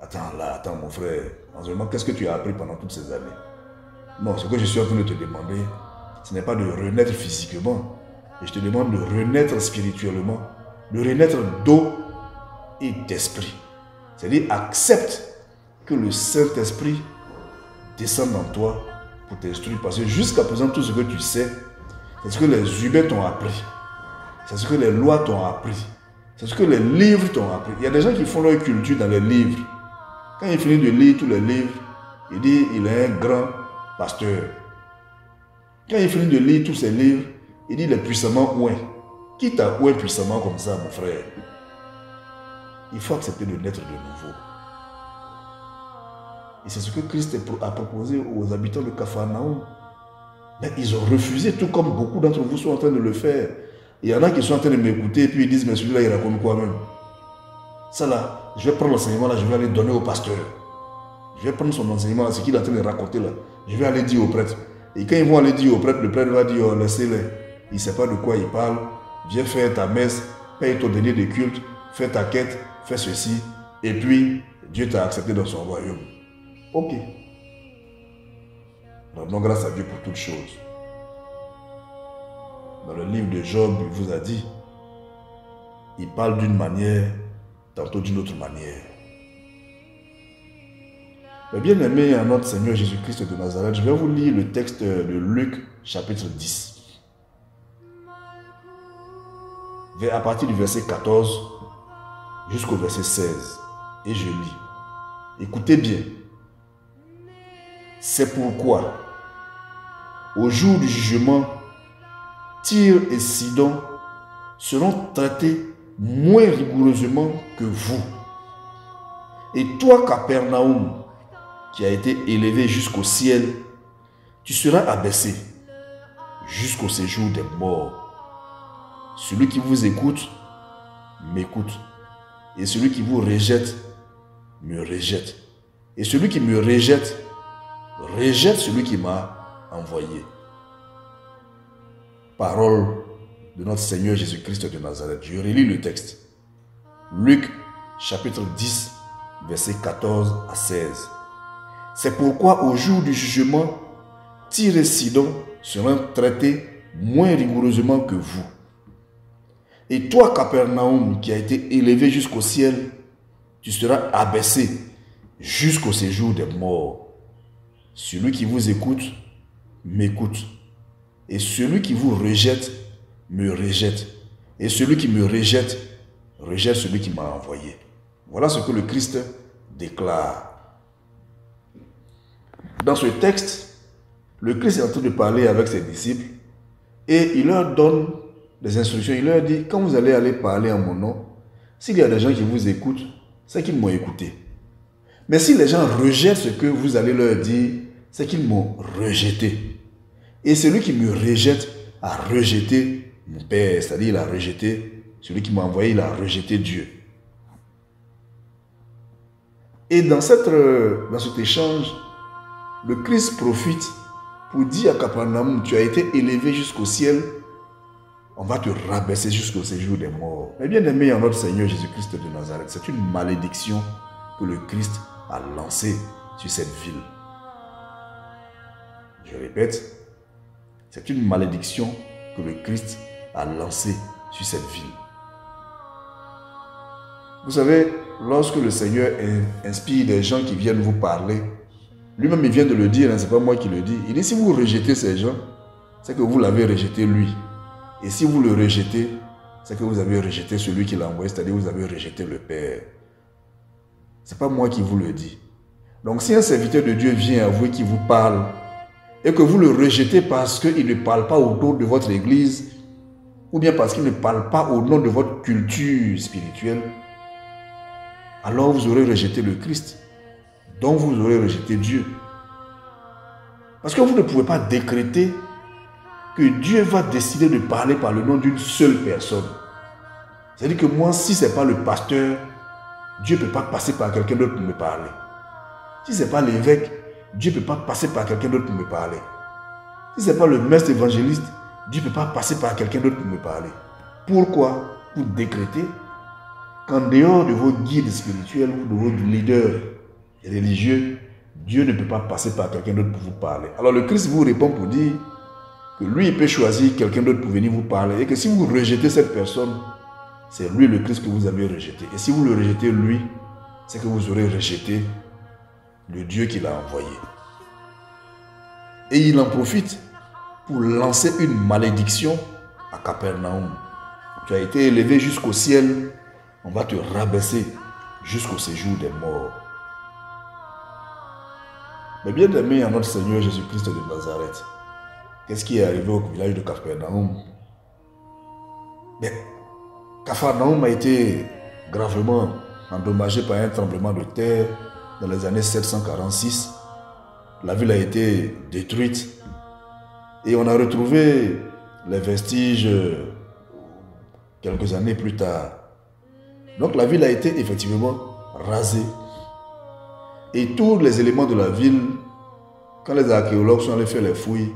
Attends mon frère, en qu'est-ce que tu as appris pendant toutes ces années? Non, ce que je suis en train de te demander, ce n'est pas de renaître physiquement, mais je te demande de renaître spirituellement, de renaître d'eau et d'esprit. C'est-à-dire, accepte que le Saint-Esprit descende en toi pour t'instruire. Parce que jusqu'à présent, tout ce que tu sais, c'est ce que les humains t'ont appris. C'est ce que les lois t'ont appris. C'est ce que les livres t'ont appris. Il y a des gens qui font leur culture dans les livres. Quand il finit de lire tous les livres, il dit il est un grand pasteur. Quand il finit de lire tous ces livres, il dit il est puissamment ouin. Qui t'a oué puissamment comme ça, mon frère? Il faut accepter de naître de nouveau. Et c'est ce que Christ a proposé aux habitants de Capharnaüm. Mais ils ont refusé, tout comme beaucoup d'entre vous sont en train de le faire. Il y en a qui sont en train de m'écouter et puis ils disent, mais celui-là, il raconte quoi même? Ça là, je vais prendre l'enseignement là, je vais aller donner au pasteur. Je vais prendre son enseignement là, ce qu'il est en train de raconter là. Je vais aller dire au prêtre. Et quand ils vont aller dire au prêtre, le prêtre va dire, oh, laissez-les. Il ne sait pas de quoi il parle. Viens faire ta messe, paye ton denier de culte, fais ta quête, fais ceci. Et puis, Dieu t'a accepté dans son royaume. Ok. Rendons grâce à Dieu pour toutes choses. Dans le livre de Job, il vous a dit, il parle d'une manière, tantôt d'une autre manière. Mais bien aimé en notre Seigneur Jésus-Christ de Nazareth, je vais vous lire le texte de Luc, chapitre 10. À partir du verset 14 jusqu'au verset 16. Et je lis. Écoutez bien. C'est pourquoi, au jour du jugement, Tyr et Sidon seront traités moins rigoureusement que vous. Et toi, Capernaum, qui a été élevé jusqu'au ciel, tu seras abaissé jusqu'au séjour des morts. Celui qui vous écoute, m'écoute. Et celui qui vous rejette, me rejette. Et celui qui me rejette, rejette celui qui m'a envoyé. Parole de notre Seigneur Jésus-Christ de Nazareth. Je relis le texte. Luc, chapitre 10, versets 14 à 16. C'est pourquoi au jour du jugement, Tyr et Sidon seront traités moins rigoureusement que vous. Et toi, Capernaum, qui a été élevé jusqu'au ciel, tu seras abaissé jusqu'au séjour des morts. Celui qui vous écoute, m'écoute. Et celui qui vous rejette, me rejette. Et celui qui me rejette, rejette celui qui m'a envoyé. Voilà ce que le Christ déclare. Dans ce texte, le Christ est en train de parler avec ses disciples et il leur donne des instructions. Il leur dit, quand vous allez parler en mon nom, s'il y a des gens qui vous écoutent, c'est qu'ils m'ont écouté. Mais si les gens rejettent ce que vous allez leur dire, c'est qu'ils m'ont rejeté. Et celui qui me rejette a rejeté mon Père, c'est-à-dire il a rejeté celui qui m'a envoyé, il a rejeté Dieu. Et dans cet échange, le Christ profite pour dire à Capernaum, tu as été élevé jusqu'au ciel, on va te rabaisser jusqu'au séjour des morts. Mais bien aimé en notre Seigneur Jésus-Christ de Nazareth, c'est une malédiction que le Christ a lancée sur cette ville. Je répète, c'est une malédiction que le Christ a lancée sur cette ville. Vous savez, lorsque le Seigneur inspire des gens qui viennent vous parler, lui-même il vient de le dire, hein, ce n'est pas moi qui le dis. Il dit, si vous rejetez ces gens, c'est que vous l'avez rejeté lui. Et si vous le rejetez, c'est que vous avez rejeté celui qui l'a envoyé, c'est-à-dire vous avez rejeté le Père. Ce n'est pas moi qui vous le dis. Donc si un serviteur de Dieu vient à vous et qui vous parle, et que vous le rejetez parce qu'il ne parle pas au nom de votre église, ou bien parce qu'il ne parle pas au nom de votre culture spirituelle, alors vous aurez rejeté le Christ, donc vous aurez rejeté Dieu. Parce que vous ne pouvez pas décréter que Dieu va décider de parler par le nom d'une seule personne. C'est-à-dire que moi, si ce n'est pas le pasteur, Dieu ne peut pas passer par quelqu'un d'autre pour me parler. Si ce n'est pas l'évêque, Dieu ne peut pas passer par quelqu'un d'autre pour me parler. Si ce n'est pas le maître évangéliste, Dieu ne peut pas passer par quelqu'un d'autre pour me parler. Pourquoi? Pour décréter qu'en dehors de vos guides spirituels ou de vos leaders religieux, Dieu ne peut pas passer par quelqu'un d'autre pour vous parler. Alors le Christ vous répond pour dire que lui, il peut choisir quelqu'un d'autre pour venir vous parler et que si vous rejetez cette personne, c'est lui le Christ que vous avez rejeté. Et si vous le rejetez lui, c'est que vous aurez rejeté le Dieu qui l'a envoyé. Et il en profite pour lancer une malédiction à Capernaum. Tu as été élevé jusqu'au ciel, on va te rabaisser jusqu'au séjour des morts. Mais bien aimé en notre Seigneur Jésus-Christ de Nazareth, qu'est-ce qui est arrivé au village de Capernaum? Bien, Capernaum a été gravement endommagé par un tremblement de terre dans les années 746. La ville a été détruite et on a retrouvé les vestiges quelques années plus tard. Donc la ville a été effectivement rasée. Et tous les éléments de la ville, quand les archéologues sont allés faire les fouilles,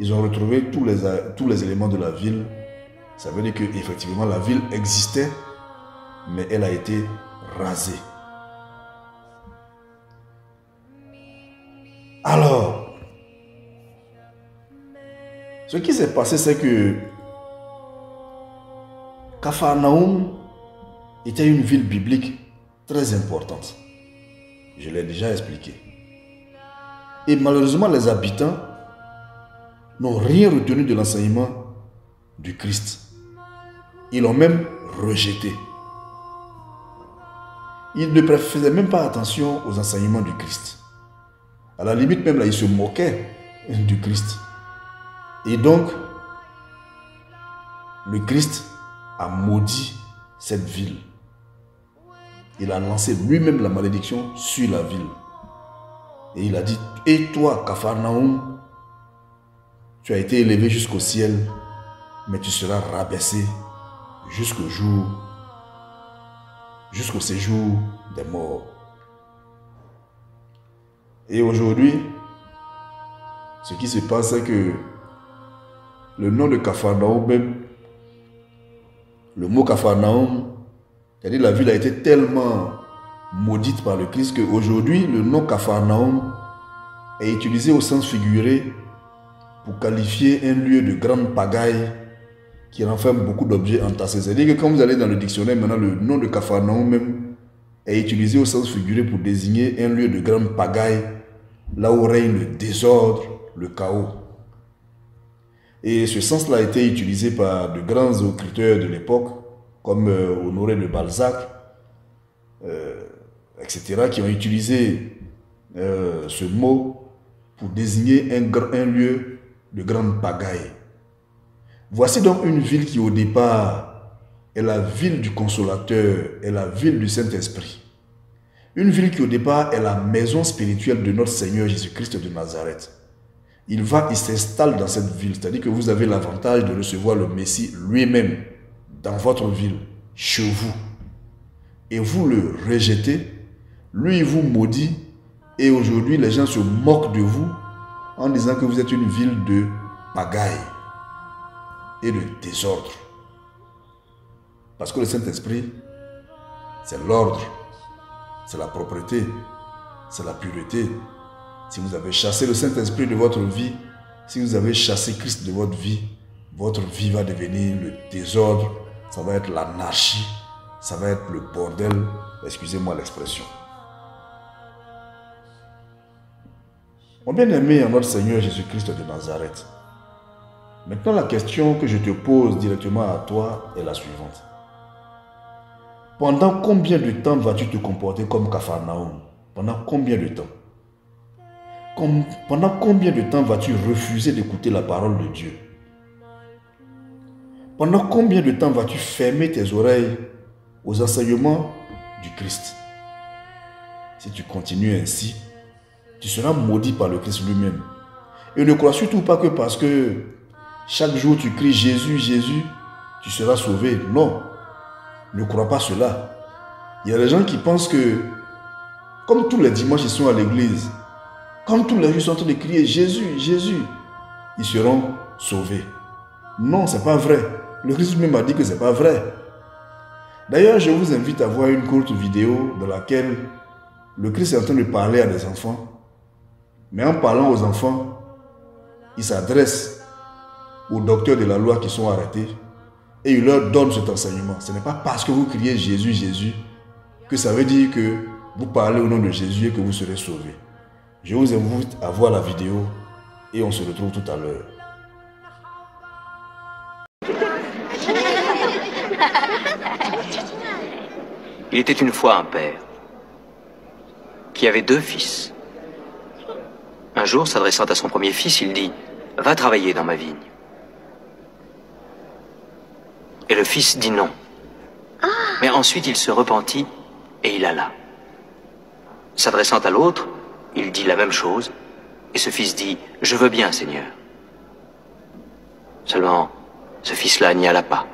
ils ont retrouvé tous les éléments de la ville. Ça veut dire qu'effectivement la ville existait, mais elle a été rasée. Alors, ce qui s'est passé, c'est que Capharnaüm était une ville biblique très importante. Je l'ai déjà expliqué. Et malheureusement, les habitants n'ont rien retenu de l'enseignement du Christ. Ils l'ont même rejeté. Ils ne faisaient même pas attention aux enseignements du Christ. À la limite même là, ils se moquaient du Christ. Et donc, le Christ a maudit cette ville. Il a lancé lui-même la malédiction sur la ville. Et il a dit, et toi, Capharnaüm, tu as été élevé jusqu'au ciel, mais tu seras rabaissé jusqu'au séjour des morts. Et aujourd'hui, ce qui se passe, c'est que le nom de Capharnaüm même, le mot Capharnaüm, c'est-à-dire la ville a été tellement maudite par le Christ qu'aujourd'hui, le nom Capharnaüm est utilisé au sens figuré pour qualifier un lieu de grande pagaille qui renferme beaucoup d'objets entassés. C'est-à-dire que quand vous allez dans le dictionnaire, maintenant le nom de Capharnaüm même est utilisé au sens figuré pour désigner un lieu de grande pagaille, là où règne le désordre, le chaos. Et ce sens-là a été utilisé par de grands écriteurs de l'époque, comme Honoré de Balzac, etc., qui ont utilisé ce mot pour désigner un lieu de grande pagaille. Voici donc une ville qui au départ est la ville du Consolateur, est la ville du Saint-Esprit. Une ville qui au départ est la maison spirituelle de notre Seigneur Jésus-Christ de Nazareth. Il s'installe dans cette ville, c'est-à-dire que vous avez l'avantage de recevoir le Messie lui-même dans votre ville, chez vous. Et vous le rejetez, Lui, il vous maudit et aujourd'hui, les gens se moquent de vous en disant que vous êtes une ville de pagaille et de désordre. Parce que le Saint-Esprit, c'est l'ordre, c'est la propreté, c'est la pureté. Si vous avez chassé le Saint-Esprit de votre vie, si vous avez chassé Christ de votre vie va devenir le désordre, ça va être l'anarchie, ça va être le bordel, excusez-moi l'expression. Mon bien-aimé en notre Seigneur Jésus-Christ de Nazareth, maintenant la question que je te pose directement à toi est la suivante. Pendant combien de temps vas-tu te comporter comme Capharnaüm? Pendant combien de temps? Pendant combien de temps vas-tu refuser d'écouter la parole de Dieu? Pendant combien de temps vas-tu fermer tes oreilles aux enseignements du Christ? Si tu continues ainsi, tu seras maudit par le Christ lui-même. Et ne crois surtout pas que parce que chaque jour tu cries Jésus, Jésus, tu seras sauvé. Non, ne crois pas cela. Il y a des gens qui pensent que, comme tous les dimanches ils sont à l'église, comme tous les jours ils sont en train de crier Jésus, Jésus, ils seront sauvés. Non, ce n'est pas vrai. Le Christ lui-même a dit que ce n'est pas vrai. D'ailleurs, je vous invite à voir une courte vidéo dans laquelle le Christ est en train de parler à des enfants. Mais en parlant aux enfants, il s'adresse aux docteurs de la loi qui sont arrêtés et il leur donne cet enseignement. Ce n'est pas parce que vous criez Jésus, Jésus que ça veut dire que vous parlez au nom de Jésus et que vous serez sauvés. Je vous invite à voir la vidéo et on se retrouve tout à l'heure. Il était une fois un père qui avait 2 fils. Un jour, s'adressant à son premier fils, il dit « Va travailler dans ma vigne ». Et le fils dit non. Mais ensuite, il se repentit et il alla. S'adressant à l'autre, il dit la même chose, et ce fils dit « Je veux bien, Seigneur ». Seulement, ce fils-là n'y alla pas.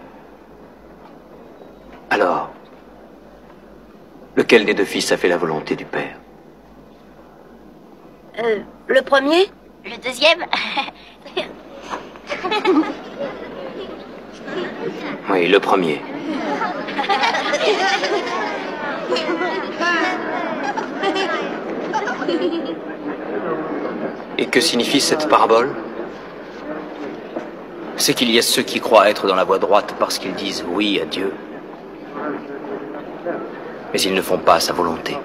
Alors, lequel des 2 fils a fait la volonté du père? Le premier? Le deuxième? Oui, le premier. Et que signifie cette parabole? C'est qu'il y a ceux qui croient être dans la voie droite parce qu'ils disent oui à Dieu, mais ils ne font pas sa volonté.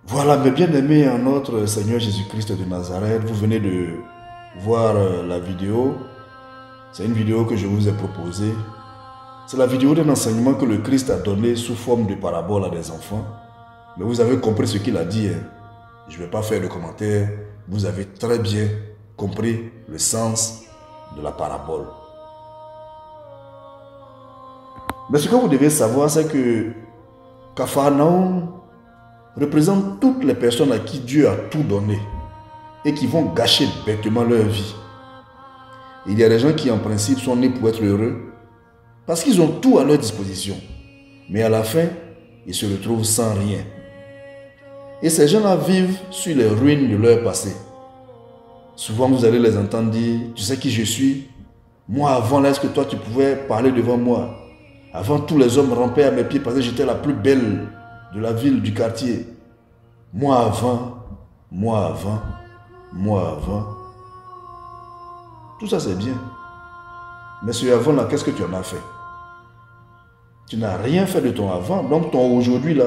Voilà, mes bien-aimés en notre Seigneur Jésus-Christ de Nazareth, vous venez de voir la vidéo. C'est une vidéo que je vous ai proposée. C'est la vidéo d'un enseignement que le Christ a donné sous forme de parabole à des enfants. Mais vous avez compris ce qu'il a dit. Je ne vais pas faire de commentaires. Vous avez très bien compris le sens de la parabole. Mais ce que vous devez savoir, c'est que Capharnaüm représente toutes les personnes à qui Dieu a tout donné et qui vont gâcher bêtement leur vie. Il y a des gens qui en principe sont nés pour être heureux parce qu'ils ont tout à leur disposition. Mais à la fin, ils se retrouvent sans rien. Et ces gens-là vivent sur les ruines de leur passé. Souvent, vous allez les entendre dire « Tu sais qui je suis? Moi, avant, est-ce que toi, tu pouvais parler devant moi? Avant, tous les hommes rampaient à mes pieds parce que j'étais la plus belle de la ville, du quartier. Moi avant, moi avant, moi avant. » Tout ça, c'est bien. Mais ce avant-là, qu'est-ce que tu en as fait? Tu n'as rien fait de ton avant. Donc, ton aujourd'hui-là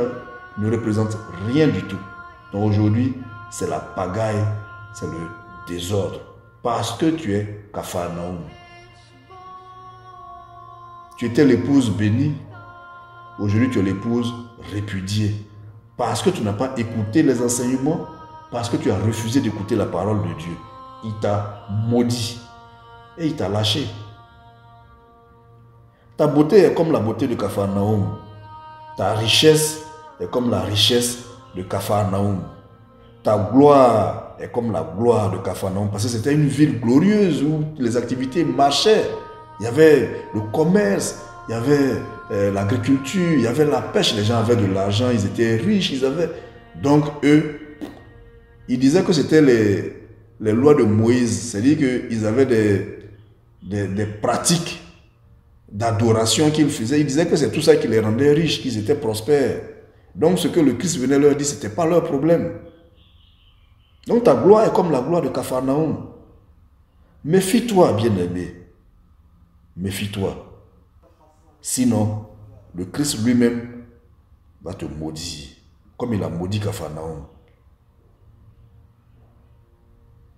ne représente rien du tout. Ton aujourd'hui, c'est la pagaille, c'est le désordre. Parce que tu es Capharnaüm. Tu étais l'épouse bénie. Aujourd'hui, tu es l'épouse répudiée. Parce que tu n'as pas écouté les enseignements, parce que tu as refusé d'écouter la parole de Dieu. Il t'a maudit et il t'a lâché. Ta beauté est comme la beauté de Capharnaüm. Ta richesse est comme la richesse de Capharnaüm. Ta gloire est comme la gloire de Capharnaüm. Parce que c'était une ville glorieuse où les activités marchaient. Il y avait le commerce, il y avait l'agriculture, il y avait la pêche, les gens avaient de l'argent, ils étaient riches, ils avaient... Donc eux, ils disaient que c'était les lois de Moïse, c'est-à-dire qu'ils avaient des pratiques d'adoration qu'ils faisaient. Ils disaient que c'est tout ça qui les rendait riches, qu'ils étaient prospères. Donc ce que le Christ venait leur dire, ce n'était pas leur problème. Donc ta gloire est comme la gloire de Capharnaüm. Méfie-toi, bien-aimé. Méfie-toi. Sinon, le Christ lui-même va te maudire, comme il a maudit Capharnaüm.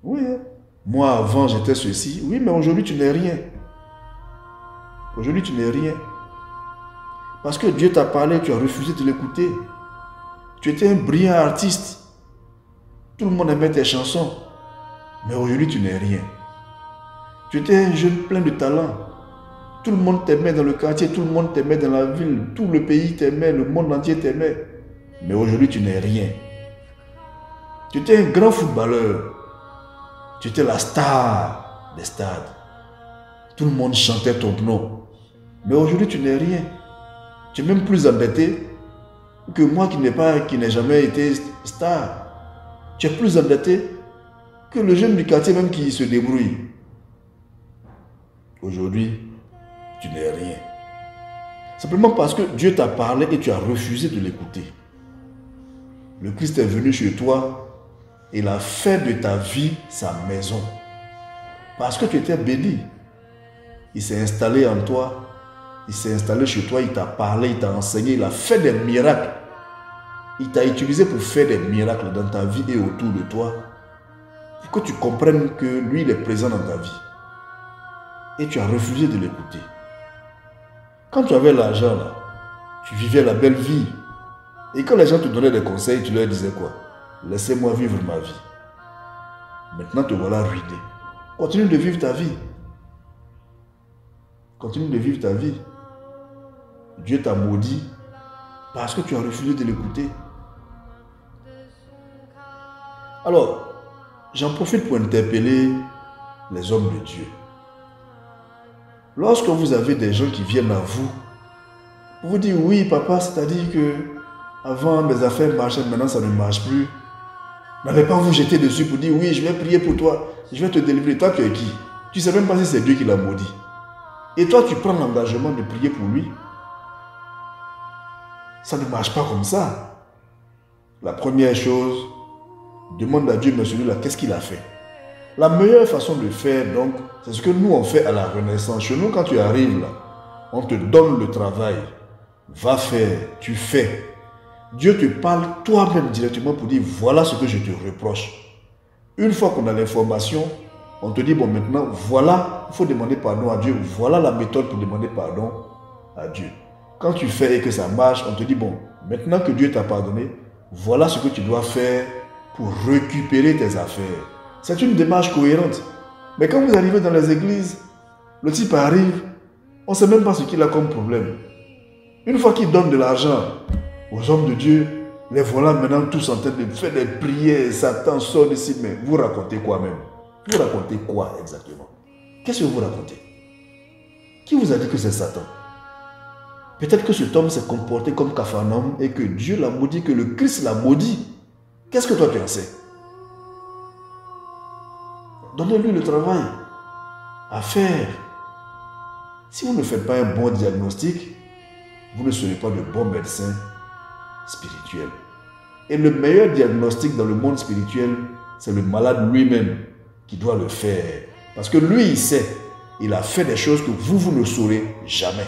Oui, hein? Moi avant j'étais ceci. Oui, mais aujourd'hui tu n'es rien. Aujourd'hui tu n'es rien. Parce que Dieu t'a parlé, tu as refusé de l'écouter. Tu étais un brillant artiste. Tout le monde aimait tes chansons. Mais aujourd'hui tu n'es rien. Tu étais un jeune plein de talent. Tout le monde t'aimait dans le quartier, tout le monde t'aimait dans la ville, tout le pays t'aimait, le monde entier t'aimait. Mais aujourd'hui tu n'es rien. Tu étais un grand footballeur. Tu étais la star des stades. Tout le monde chantait ton nom. Mais aujourd'hui, tu n'es rien. Tu es même plus endetté que moi qui n'ai jamais été star. Tu es plus endetté que le jeune du quartier même qui se débrouille. Aujourd'hui, tu n'es rien. Simplement parce que Dieu t'a parlé et tu as refusé de l'écouter. Le Christ est venu chez toi. Il a fait de ta vie sa maison. Parce que tu étais béni. Il s'est installé en toi. Il s'est installé chez toi. Il t'a parlé, il t'a enseigné. Il a fait des miracles. Il t'a utilisé pour faire des miracles dans ta vie et autour de toi. Pour que tu comprennes que lui, il est présent dans ta vie. Et tu as refusé de l'écouter. Quand tu avais l'argent, là, tu vivais la belle vie. Et quand les gens te donnaient des conseils, tu leur disais quoi? Laissez-moi vivre ma vie. Maintenant te voilà ruiné. Continue de vivre ta vie. Continue de vivre ta vie. Dieu t'a maudit parce que tu as refusé de l'écouter. Alors, j'en profite pour interpeller les hommes de Dieu. Lorsque vous avez des gens qui viennent à vous, pour vous dire oui papa, c'est-à-dire que avant mes affaires marchaient, maintenant ça ne marche plus. N'allez pas vous jeter dessus pour dire oui, je vais prier pour toi, je vais te délivrer. Toi, tu es qui? Tu ne sais même pas si c'est Dieu qui l'a maudit. Et toi, tu prends l'engagement de prier pour lui. Ça ne marche pas comme ça. La première chose, demande à Dieu, mais celui-là, qu'est-ce qu'il a fait? La meilleure façon de faire, donc, c'est ce que nous on fait à la Renaissance. Chez nous, quand tu arrives là, on te donne le travail. Va faire, tu fais. Dieu te parle toi-même directement pour dire voilà ce que je te reproche. Une fois qu'on a l'information, on te dit bon maintenant voilà, il faut demander pardon à Dieu. Voilà la méthode pour demander pardon à Dieu. Quand tu fais et que ça marche, on te dit bon, maintenant que Dieu t'a pardonné, voilà ce que tu dois faire pour récupérer tes affaires. C'est une démarche cohérente. Mais quand vous arrivez dans les églises, le type arrive, on ne sait même pas ce qu'il a comme problème. Une fois qu'il donne de l'argent aux hommes de Dieu, les voilà maintenant tous en train de faire des prières, Satan sort ici, mais vous racontez quoi même? Vous racontez quoi exactement? Qu'est-ce que vous racontez? Qui vous a dit que c'est Satan? Peut-être que cet homme s'est comporté comme Capharnaüm et que Dieu l'a maudit, que le Christ l'a maudit. Qu'est-ce que toi tu en sais? Donnez-lui le travail à faire. Si vous ne faites pas un bon diagnostic, vous ne serez pas de bons médecins spirituels. Et le meilleur diagnostic dans le monde spirituel, c'est le malade lui-même qui doit le faire. Parce que lui, il sait, il a fait des choses que vous ne saurez jamais.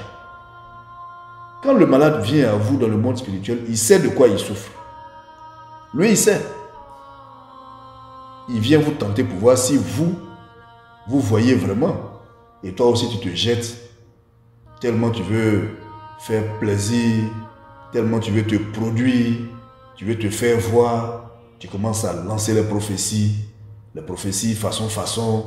Quand le malade vient à vous dans le monde spirituel, il sait de quoi il souffre. Lui, il sait. Il vient vous tenter pour voir si vous voyez vraiment. Et toi aussi, tu te jettes tellement tu veux faire plaisir, tellement tu veux te produire, tu veux te faire voir. Tu commences à lancer les prophéties façon.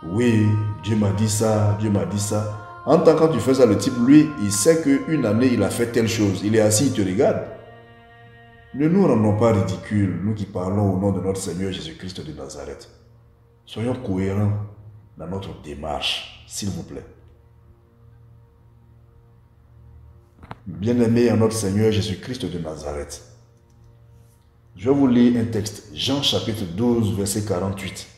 Oui, Dieu m'a dit ça, Dieu m'a dit ça. En tant que quand tu fais ça, le type, lui, il sait qu'une année, il a fait telle chose. Il est assis, il te regarde. Ne nous rendons pas ridicules, nous qui parlons au nom de notre Seigneur Jésus-Christ de Nazareth. Soyons cohérents dans notre démarche, s'il vous plaît. Bien-aimé en notre Seigneur Jésus-Christ de Nazareth. Je vais vous lire un texte, Jean chapitre 12, verset 48.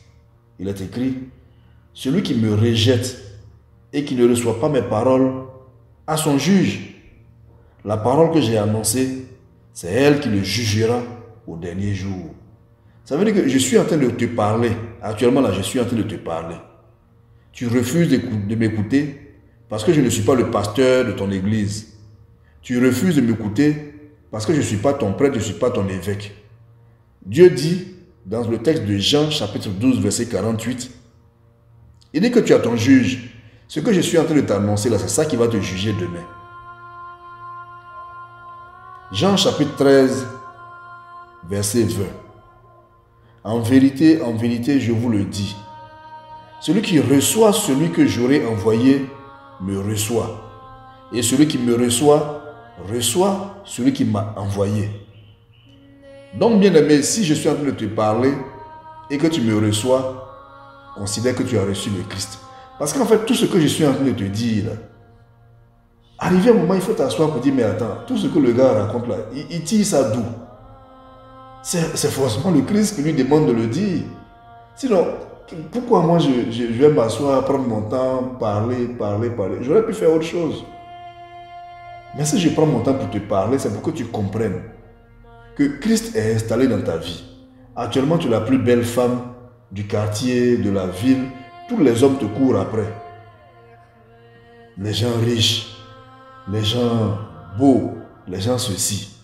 Il est écrit, « Celui qui me rejette et qui ne reçoit pas mes paroles a son juge. La parole que j'ai annoncée, c'est elle qui le jugera au dernier jour. » Ça veut dire que je suis en train de te parler. Actuellement là, je suis en train de te parler. Tu refuses de m'écouter parce que je ne suis pas le pasteur de ton église. Tu refuses de m'écouter parce que je ne suis pas ton prêtre, je ne suis pas ton évêque. Dieu dit dans le texte de Jean chapitre 12 verset 48, il dit que tu as ton juge. Ce que je suis en train de t'annoncer là, c'est ça qui va te juger demain. Jean chapitre 13 verset 20. En vérité, je vous le dis, celui qui reçoit celui que j'aurai envoyé me reçoit. Et celui qui me reçoit celui qui m'a envoyé. Donc, bien-aimé, si je suis en train de te parler et que tu me reçois, considère que tu as reçu le Christ. Parce qu'en fait, tout ce que je suis en train de te dire, là, arrivé un moment, il faut t'asseoir pour dire, mais attends, tout ce que le gars raconte là, il tire ça d'où? C'est forcément le Christ qui lui demande de le dire. Sinon, pourquoi moi je vais m'asseoir, prendre mon temps, parler? J'aurais pu faire autre chose. Mais si je prends mon temps pour te parler, c'est pour que tu comprennes que Christ est installé dans ta vie. Actuellement, tu es la plus belle femme du quartier, de la ville. Tous les hommes te courent après. Les gens riches, les gens beaux, les gens ceci.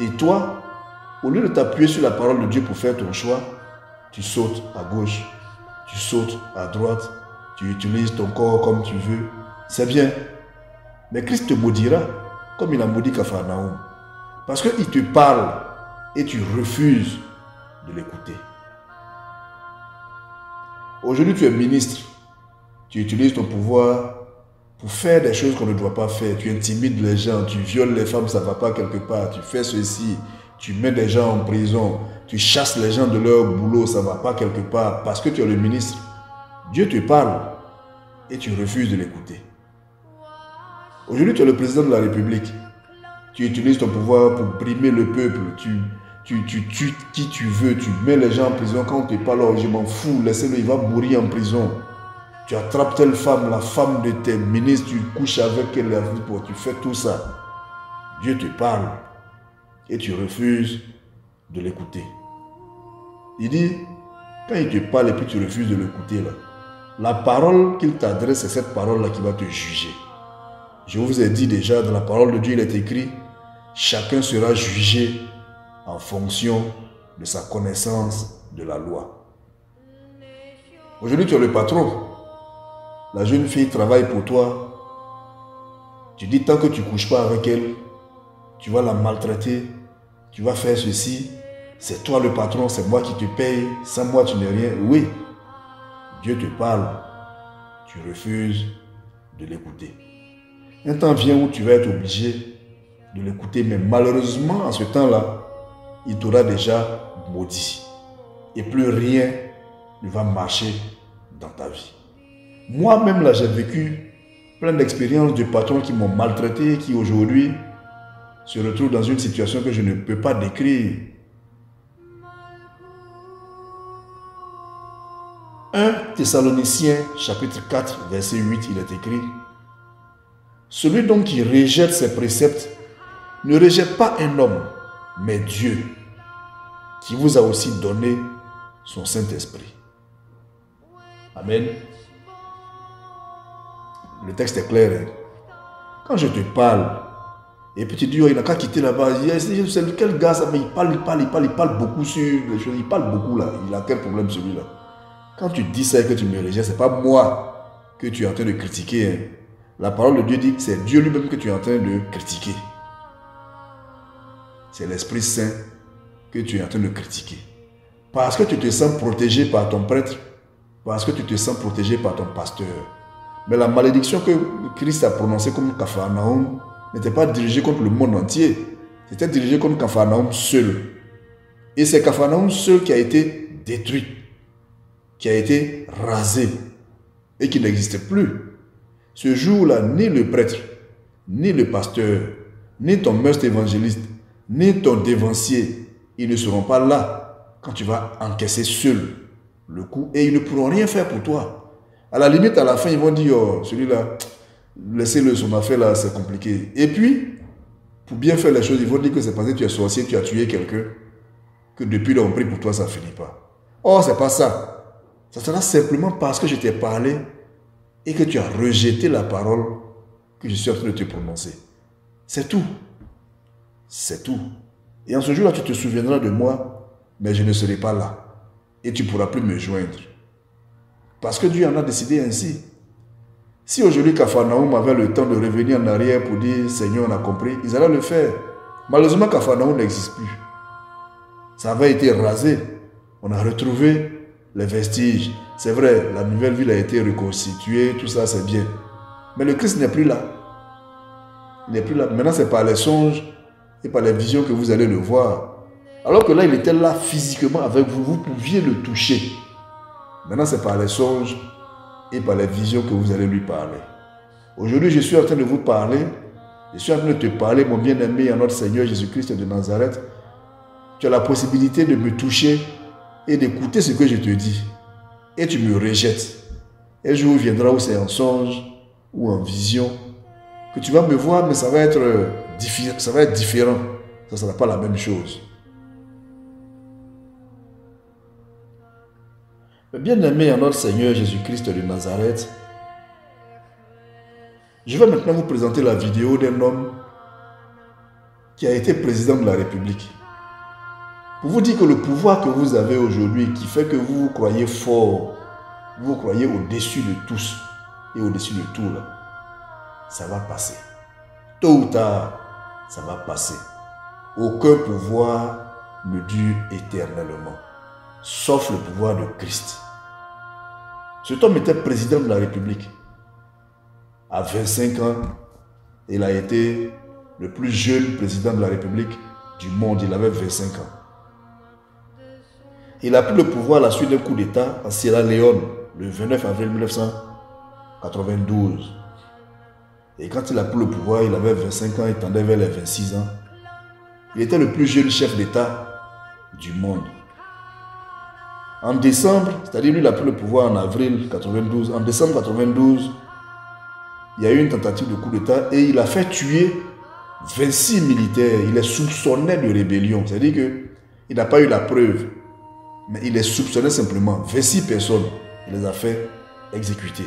Et toi, au lieu de t'appuyer sur la parole de Dieu pour faire ton choix, tu sautes à gauche, tu sautes à droite, tu utilises ton corps comme tu veux. C'est bien. Mais Christ te maudira, comme il a maudit Capharnaüm. Parce qu'il te parle et tu refuses de l'écouter. Aujourd'hui, tu es ministre. Tu utilises ton pouvoir pour faire des choses qu'on ne doit pas faire. Tu intimides les gens, tu violes les femmes, ça ne va pas quelque part. Tu fais ceci, tu mets des gens en prison, tu chasses les gens de leur boulot, ça ne va pas quelque part. Parce que tu es le ministre. Dieu te parle et tu refuses de l'écouter. Aujourd'hui, tu es le président de la République. Tu utilises ton pouvoir pour brimer le peuple. Tu tues qui tu veux. Tu mets les gens en prison. Quand on te parle, oh, je m'en fous, laissez-le, il va mourir en prison. Tu attrapes telle femme, la femme de tes ministres, tu couches avec elle, tu fais tout ça. Dieu te parle et tu refuses de l'écouter. Il dit, quand il te parle et puis tu refuses de l'écouter, la parole qu'il t'adresse, c'est cette parole-là qui va te juger. Je vous ai dit déjà, dans la parole de Dieu, il est écrit, chacun sera jugé en fonction de sa connaissance de la loi. Aujourd'hui, tu es le patron. La jeune fille travaille pour toi. Tu dis, tant que tu ne couches pas avec elle, tu vas la maltraiter, tu vas faire ceci. C'est toi le patron, c'est moi qui te paye. Sans moi, tu n'es rien. Oui, Dieu te parle. Tu refuses de l'écouter. Un temps vient où tu vas être obligé de l'écouter, mais malheureusement, en ce temps-là, il t'aura déjà maudit. Et plus rien ne va marcher dans ta vie. Moi-même, là, j'ai vécu plein d'expériences de patrons qui m'ont maltraité, qui aujourd'hui se retrouvent dans une situation que je ne peux pas décrire. 1 Thessaloniciens, chapitre 4, verset 8, il est écrit, « Celui donc qui rejette ses préceptes ne rejette pas un homme, mais Dieu, qui vous a aussi donné son Saint-Esprit. » Amen. Le texte est clair. Hein? Quand je te parle, et puis tu dis, oh, il n'a qu'à quitter là-bas, c'est lequel gars ça, mais il parle beaucoup sur les choses, il parle beaucoup là, il a quel problème celui-là? Quand tu dis ça et que tu me rejettes, ce n'est pas moi que tu es en train de critiquer. Hein? La parole de Dieu dit que c'est Dieu lui-même que tu es en train de critiquer. C'est l'Esprit Saint que tu es en train de critiquer. Parce que tu te sens protégé par ton prêtre, parce que tu te sens protégé par ton pasteur. Mais la malédiction que Christ a prononcée comme Capharnaüm n'était pas dirigée contre le monde entier. C'était dirigé contre Capharnaüm seul. Et c'est Capharnaüm seul qui a été détruit, qui a été rasé et qui n'existait plus. Ce jour-là, ni le prêtre, ni le pasteur, ni ton must évangéliste, ni ton dévancier, ils ne seront pas là quand tu vas encaisser seul le coup et ils ne pourront rien faire pour toi. À la limite, à la fin, ils vont dire, oh, celui-là, laissez-le, son affaire là, c'est compliqué. Et puis, pour bien faire les choses, ils vont dire que c'est parce que tu es sorcier, tu as tué quelqu'un, que depuis l'on prie pour toi, ça ne finit pas. Oh, c'est pas ça. Ça sera simplement parce que je t'ai parlé et que tu as rejeté la parole que je suis en train de te prononcer. C'est tout. C'est tout. Et en ce jour-là, tu te souviendras de moi, mais je ne serai pas là. Et tu ne pourras plus me joindre. Parce que Dieu en a décidé ainsi. Si aujourd'hui Capharnaüm avait le temps de revenir en arrière pour dire « Seigneur, on a compris », ils allaient le faire. Malheureusement, Capharnaüm n'existe plus. Ça avait été rasé. On a retrouvé les vestiges. C'est vrai, la nouvelle ville a été reconstituée, tout ça c'est bien. Mais le Christ n'est plus là. Il n'est plus là. Maintenant, c'est par les songes et par les visions que vous allez le voir. Alors que là, il était là physiquement avec vous. Vous pouviez le toucher. Maintenant, c'est par les songes et par les visions que vous allez lui parler. Aujourd'hui, je suis en train de vous parler. Je suis en train de te parler, mon bien-aimé, à notre Seigneur Jésus-Christ de Nazareth. Tu as la possibilité de me toucher et d'écouter ce que je te dis. Et tu me rejettes. Un jour viendra où c'est en songe ou en vision que tu vas me voir, mais ça va être différent. Ça ne sera pas la même chose. Bien-aimé en notre Seigneur Jésus-Christ de Nazareth, je vais maintenant vous présenter la vidéo d'un homme qui a été président de la République. Pour vous dire que le pouvoir que vous avez aujourd'hui, qui fait que vous vous croyez fort, vous vous croyez au-dessus de tous et au-dessus de tout, là, ça va passer. Tôt ou tard, ça va passer. Aucun pouvoir ne dure éternellement, sauf le pouvoir de Christ. Cet homme était président de la République. À 25 ans, il a été le plus jeune président de la République du monde. Il avait 25 ans. Il a pris le pouvoir à la suite d'un coup d'État en Sierra Leone, le 29 avril 1992. Et quand il a pris le pouvoir, il avait 25 ans, il tendait vers les 26 ans. Il était le plus jeune chef d'État du monde. En décembre, c'est-à-dire lui il a pris le pouvoir en avril 92, en décembre 92, il y a eu une tentative de coup d'État et il a fait tuer 26 militaires. Il est soupçonné de rébellion, c'est-à-dire qu'il n'a pas eu la preuve, mais il est soupçonné simplement. 26 personnes, il les a fait exécuter.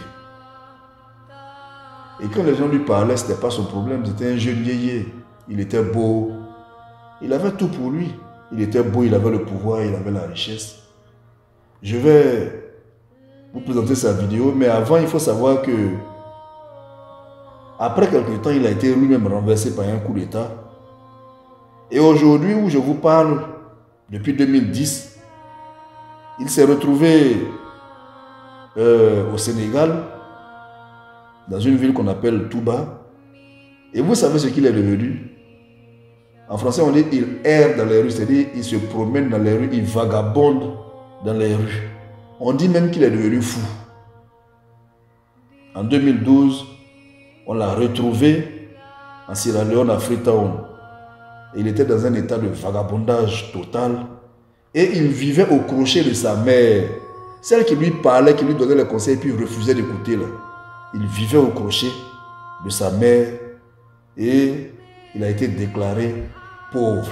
Et quand les gens lui parlaient, ce n'était pas son problème, c'était un jeune yéyé. Il était beau, il avait tout pour lui. Il était beau, il avait le pouvoir, il avait la richesse. Je vais vous présenter sa vidéo, mais avant, il faut savoir que après quelque temps, il a été lui-même renversé par un coup d'État. Et aujourd'hui, où je vous parle, depuis 2010, il s'est retrouvé au Sénégal, dans une ville qu'on appelle Touba. Et vous savez ce qu'il est devenu? En français, on dit il erre dans les rues, c'est-à-dire il se promène dans les rues, il vagabonde dans les rues. On dit même qu'il est devenu fou. En 2012, on l'a retrouvé en Sierra Leone, à Freetown. Il était dans un état de vagabondage total. Et il vivait au crochet de sa mère. Celle qui lui parlait, qui lui donnait les conseils, puis il refusait d'écouter. Il vivait au crochet de sa mère et il a été déclaré pauvre.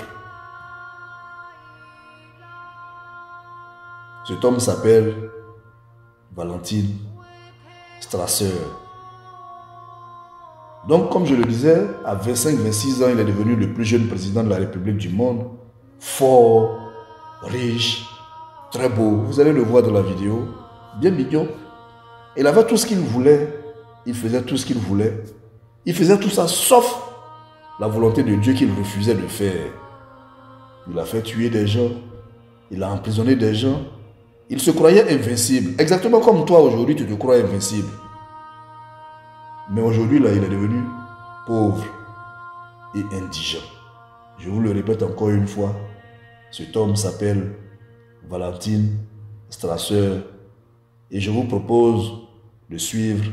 Cet homme s'appelle Valentine Strasser. Donc, comme je le disais, à 25-26 ans, il est devenu le plus jeune président de la République du monde. Fort, riche, très beau. Vous allez le voir dans la vidéo. Bien mignon. Il avait tout ce qu'il voulait. Il faisait tout ce qu'il voulait. Il faisait tout ça sauf la volonté de Dieu qu'il refusait de faire. Il a fait tuer des gens. Il a emprisonné des gens. Il se croyait invincible. Exactement comme toi aujourd'hui, tu te crois invincible. Mais aujourd'hui, là, il est devenu pauvre et indigent. Je vous le répète encore une fois. Cet homme s'appelle Valentine Strasser. Et je vous propose de suivre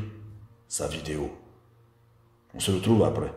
sa vidéo. On se retrouve après.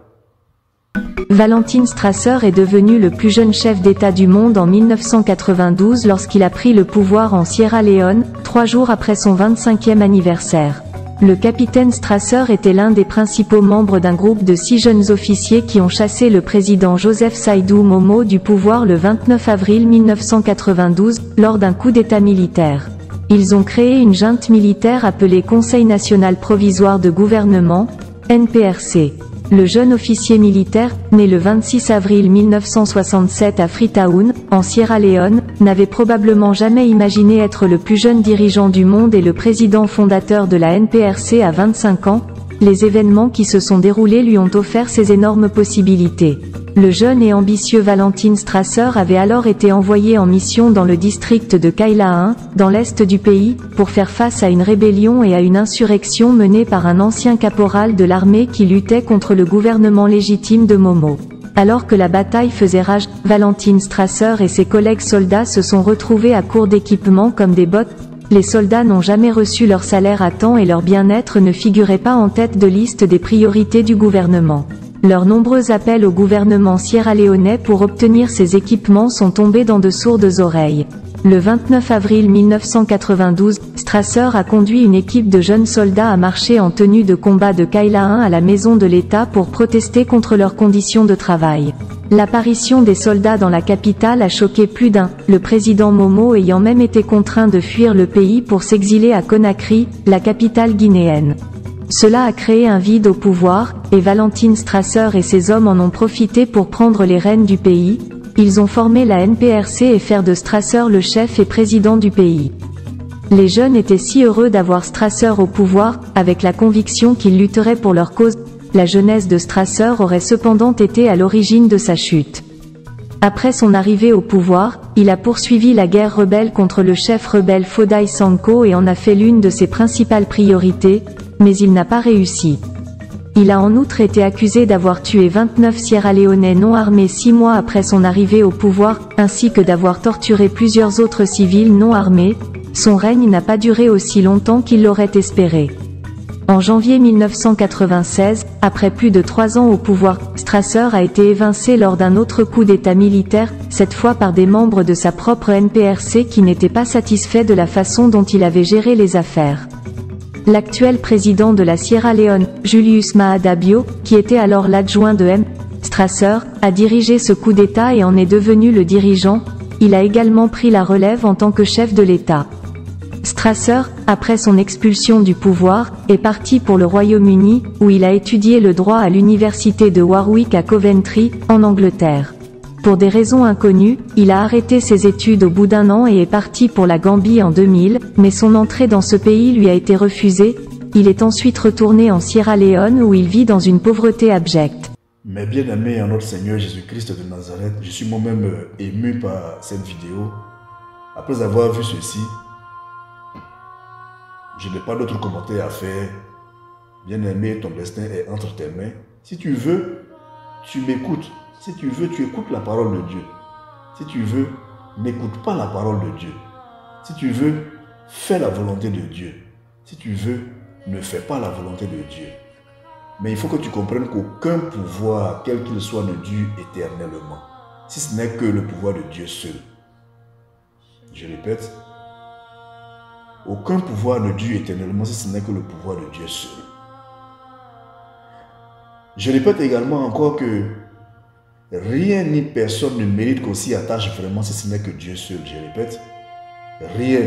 Valentin Strasser est devenu le plus jeune chef d'État du monde en 1992 lorsqu'il a pris le pouvoir en Sierra Leone, 3 jours après son 25e anniversaire. Le capitaine Strasser était l'un des principaux membres d'un groupe de 6 jeunes officiers qui ont chassé le président Joseph Saïdou Momo du pouvoir le 29 avril 1992, lors d'un coup d'État militaire. Ils ont créé une junte militaire appelée Conseil national provisoire de gouvernement, NPRC. Le jeune officier militaire, né le 26 avril 1967 à Freetown, en Sierra Leone, n'avait probablement jamais imaginé être le plus jeune dirigeant du monde et le président fondateur de la NPRC à 25 ans. Les événements qui se sont déroulés lui ont offert ces énormes possibilités. Le jeune et ambitieux Valentin Strasser avait alors été envoyé en mission dans le district de Kaila, dans l'est du pays, pour faire face à une rébellion et à une insurrection menée par un ancien caporal de l'armée qui luttait contre le gouvernement légitime de Momo. Alors que la bataille faisait rage, Valentin Strasser et ses collègues soldats se sont retrouvés à court d'équipement comme des bottes. Les soldats n'ont jamais reçu leur salaire à temps et leur bien-être ne figurait pas en tête de liste des priorités du gouvernement. Leurs nombreux appels au gouvernement sierra-léonais pour obtenir ces équipements sont tombés dans de sourdes oreilles. Le 29 avril 1992, Strasser a conduit une équipe de jeunes soldats à marcher en tenue de combat de Kaila à la maison de l'État pour protester contre leurs conditions de travail. L'apparition des soldats dans la capitale a choqué plus d'un, le président Momo ayant même été contraint de fuir le pays pour s'exiler à Conakry, la capitale guinéenne. Cela a créé un vide au pouvoir, et Valentin Strasser et ses hommes en ont profité pour prendre les rênes du pays. Ils ont formé la NPRC et faire de Strasser le chef et président du pays. Les jeunes étaient si heureux d'avoir Strasser au pouvoir, avec la conviction qu'il lutterait pour leur cause. La jeunesse de Strasser aurait cependant été à l'origine de sa chute. Après son arrivée au pouvoir, il a poursuivi la guerre rebelle contre le chef rebelle Foday Sanko et en a fait l'une de ses principales priorités, mais il n'a pas réussi. Il a en outre été accusé d'avoir tué 29 Sierra-Léonais non armés 6 mois après son arrivée au pouvoir, ainsi que d'avoir torturé plusieurs autres civils non armés. Son règne n'a pas duré aussi longtemps qu'il l'aurait espéré. En janvier 1996, après plus de 3 ans au pouvoir, Strasser a été évincé lors d'un autre coup d'État militaire, cette fois par des membres de sa propre NPRC qui n'étaient pas satisfaits de la façon dont il avait géré les affaires. L'actuel président de la Sierra Leone, Julius Maada Bio, qui était alors l'adjoint de Strasser, a dirigé ce coup d'État et en est devenu le dirigeant. Il a également pris la relève en tant que chef de l'État. Strasser, après son expulsion du pouvoir, est parti pour le Royaume-Uni, où il a étudié le droit à l'université de Warwick à Coventry, en Angleterre. Pour des raisons inconnues, il a arrêté ses études au bout d'1 an et est parti pour la Gambie en 2000, mais son entrée dans ce pays lui a été refusée. Il est ensuite retourné en Sierra Leone où il vit dans une pauvreté abjecte. Mes bien-aimés en notre Seigneur Jésus-Christ de Nazareth, je suis moi-même ému par cette vidéo. Après avoir vu ceci, je n'ai pas d'autres commentaires à faire. Bien-aimé, ton destin est entre tes mains. Si tu veux, tu m'écoutes. Si tu veux, tu écoutes la parole de Dieu. Si tu veux, n'écoute pas la parole de Dieu. Si tu veux, fais la volonté de Dieu. Si tu veux, ne fais pas la volonté de Dieu. Mais il faut que tu comprennes qu'aucun pouvoir, quel qu'il soit, ne dure éternellement, si ce n'est que le pouvoir de Dieu seul. Je répète, aucun pouvoir ne dure éternellement si ce n'est que le pouvoir de Dieu seul. Je répète également encore que rien ni personne ne mérite qu'on s'y attache vraiment si ce n'est que Dieu seul. Je répète, rien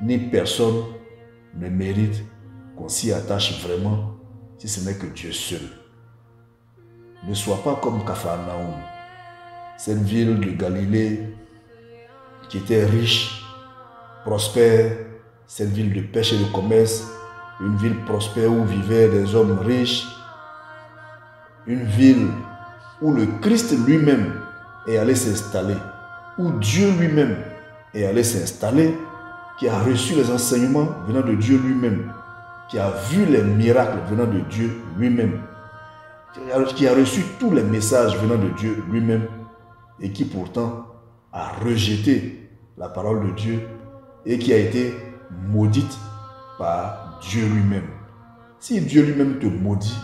ni personne ne mérite qu'on s'y attache vraiment si ce n'est que Dieu seul. Ne sois pas comme Capharnaüm, cette ville de Galilée qui était riche, prospère, cette ville de pêche et de commerce, une ville prospère où vivaient des hommes riches, une ville où le Christ lui-même est allé s'installer, où Dieu lui-même est allé s'installer, qui a reçu les enseignements venant de Dieu lui-même, qui a vu les miracles venant de Dieu lui-même, qui a reçu tous les messages venant de Dieu lui-même et qui pourtant a rejeté la parole de Dieu et qui a été maudite par Dieu lui-même. Si Dieu lui-même te maudit,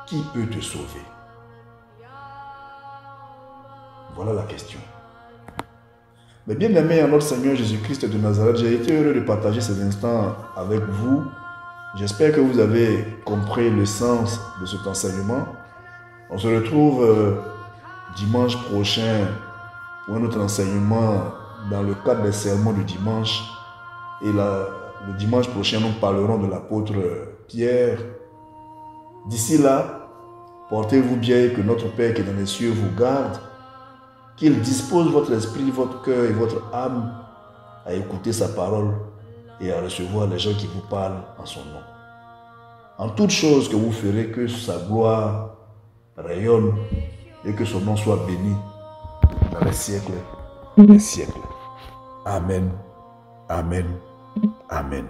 qui peut te sauver? Voilà la question. Mais bien aimé en notre Seigneur Jésus-Christ de Nazareth, j'ai été heureux de partager ces instants avec vous. J'espère que vous avez compris le sens de cet enseignement. On se retrouve dimanche prochain pour un autre enseignement dans le cadre des sermons du dimanche. Et le dimanche prochain, nous parlerons de l'apôtre Pierre. D'ici là, portez-vous bien et que notre Père qui est dans les cieux vous garde, qu'il dispose votre esprit, votre cœur et votre âme à écouter sa parole et à recevoir les gens qui vous parlent en son nom. En toute chose que vous ferez, que sa gloire rayonne et que son nom soit béni dans les siècles des siècles. Amen. Amen. Amen.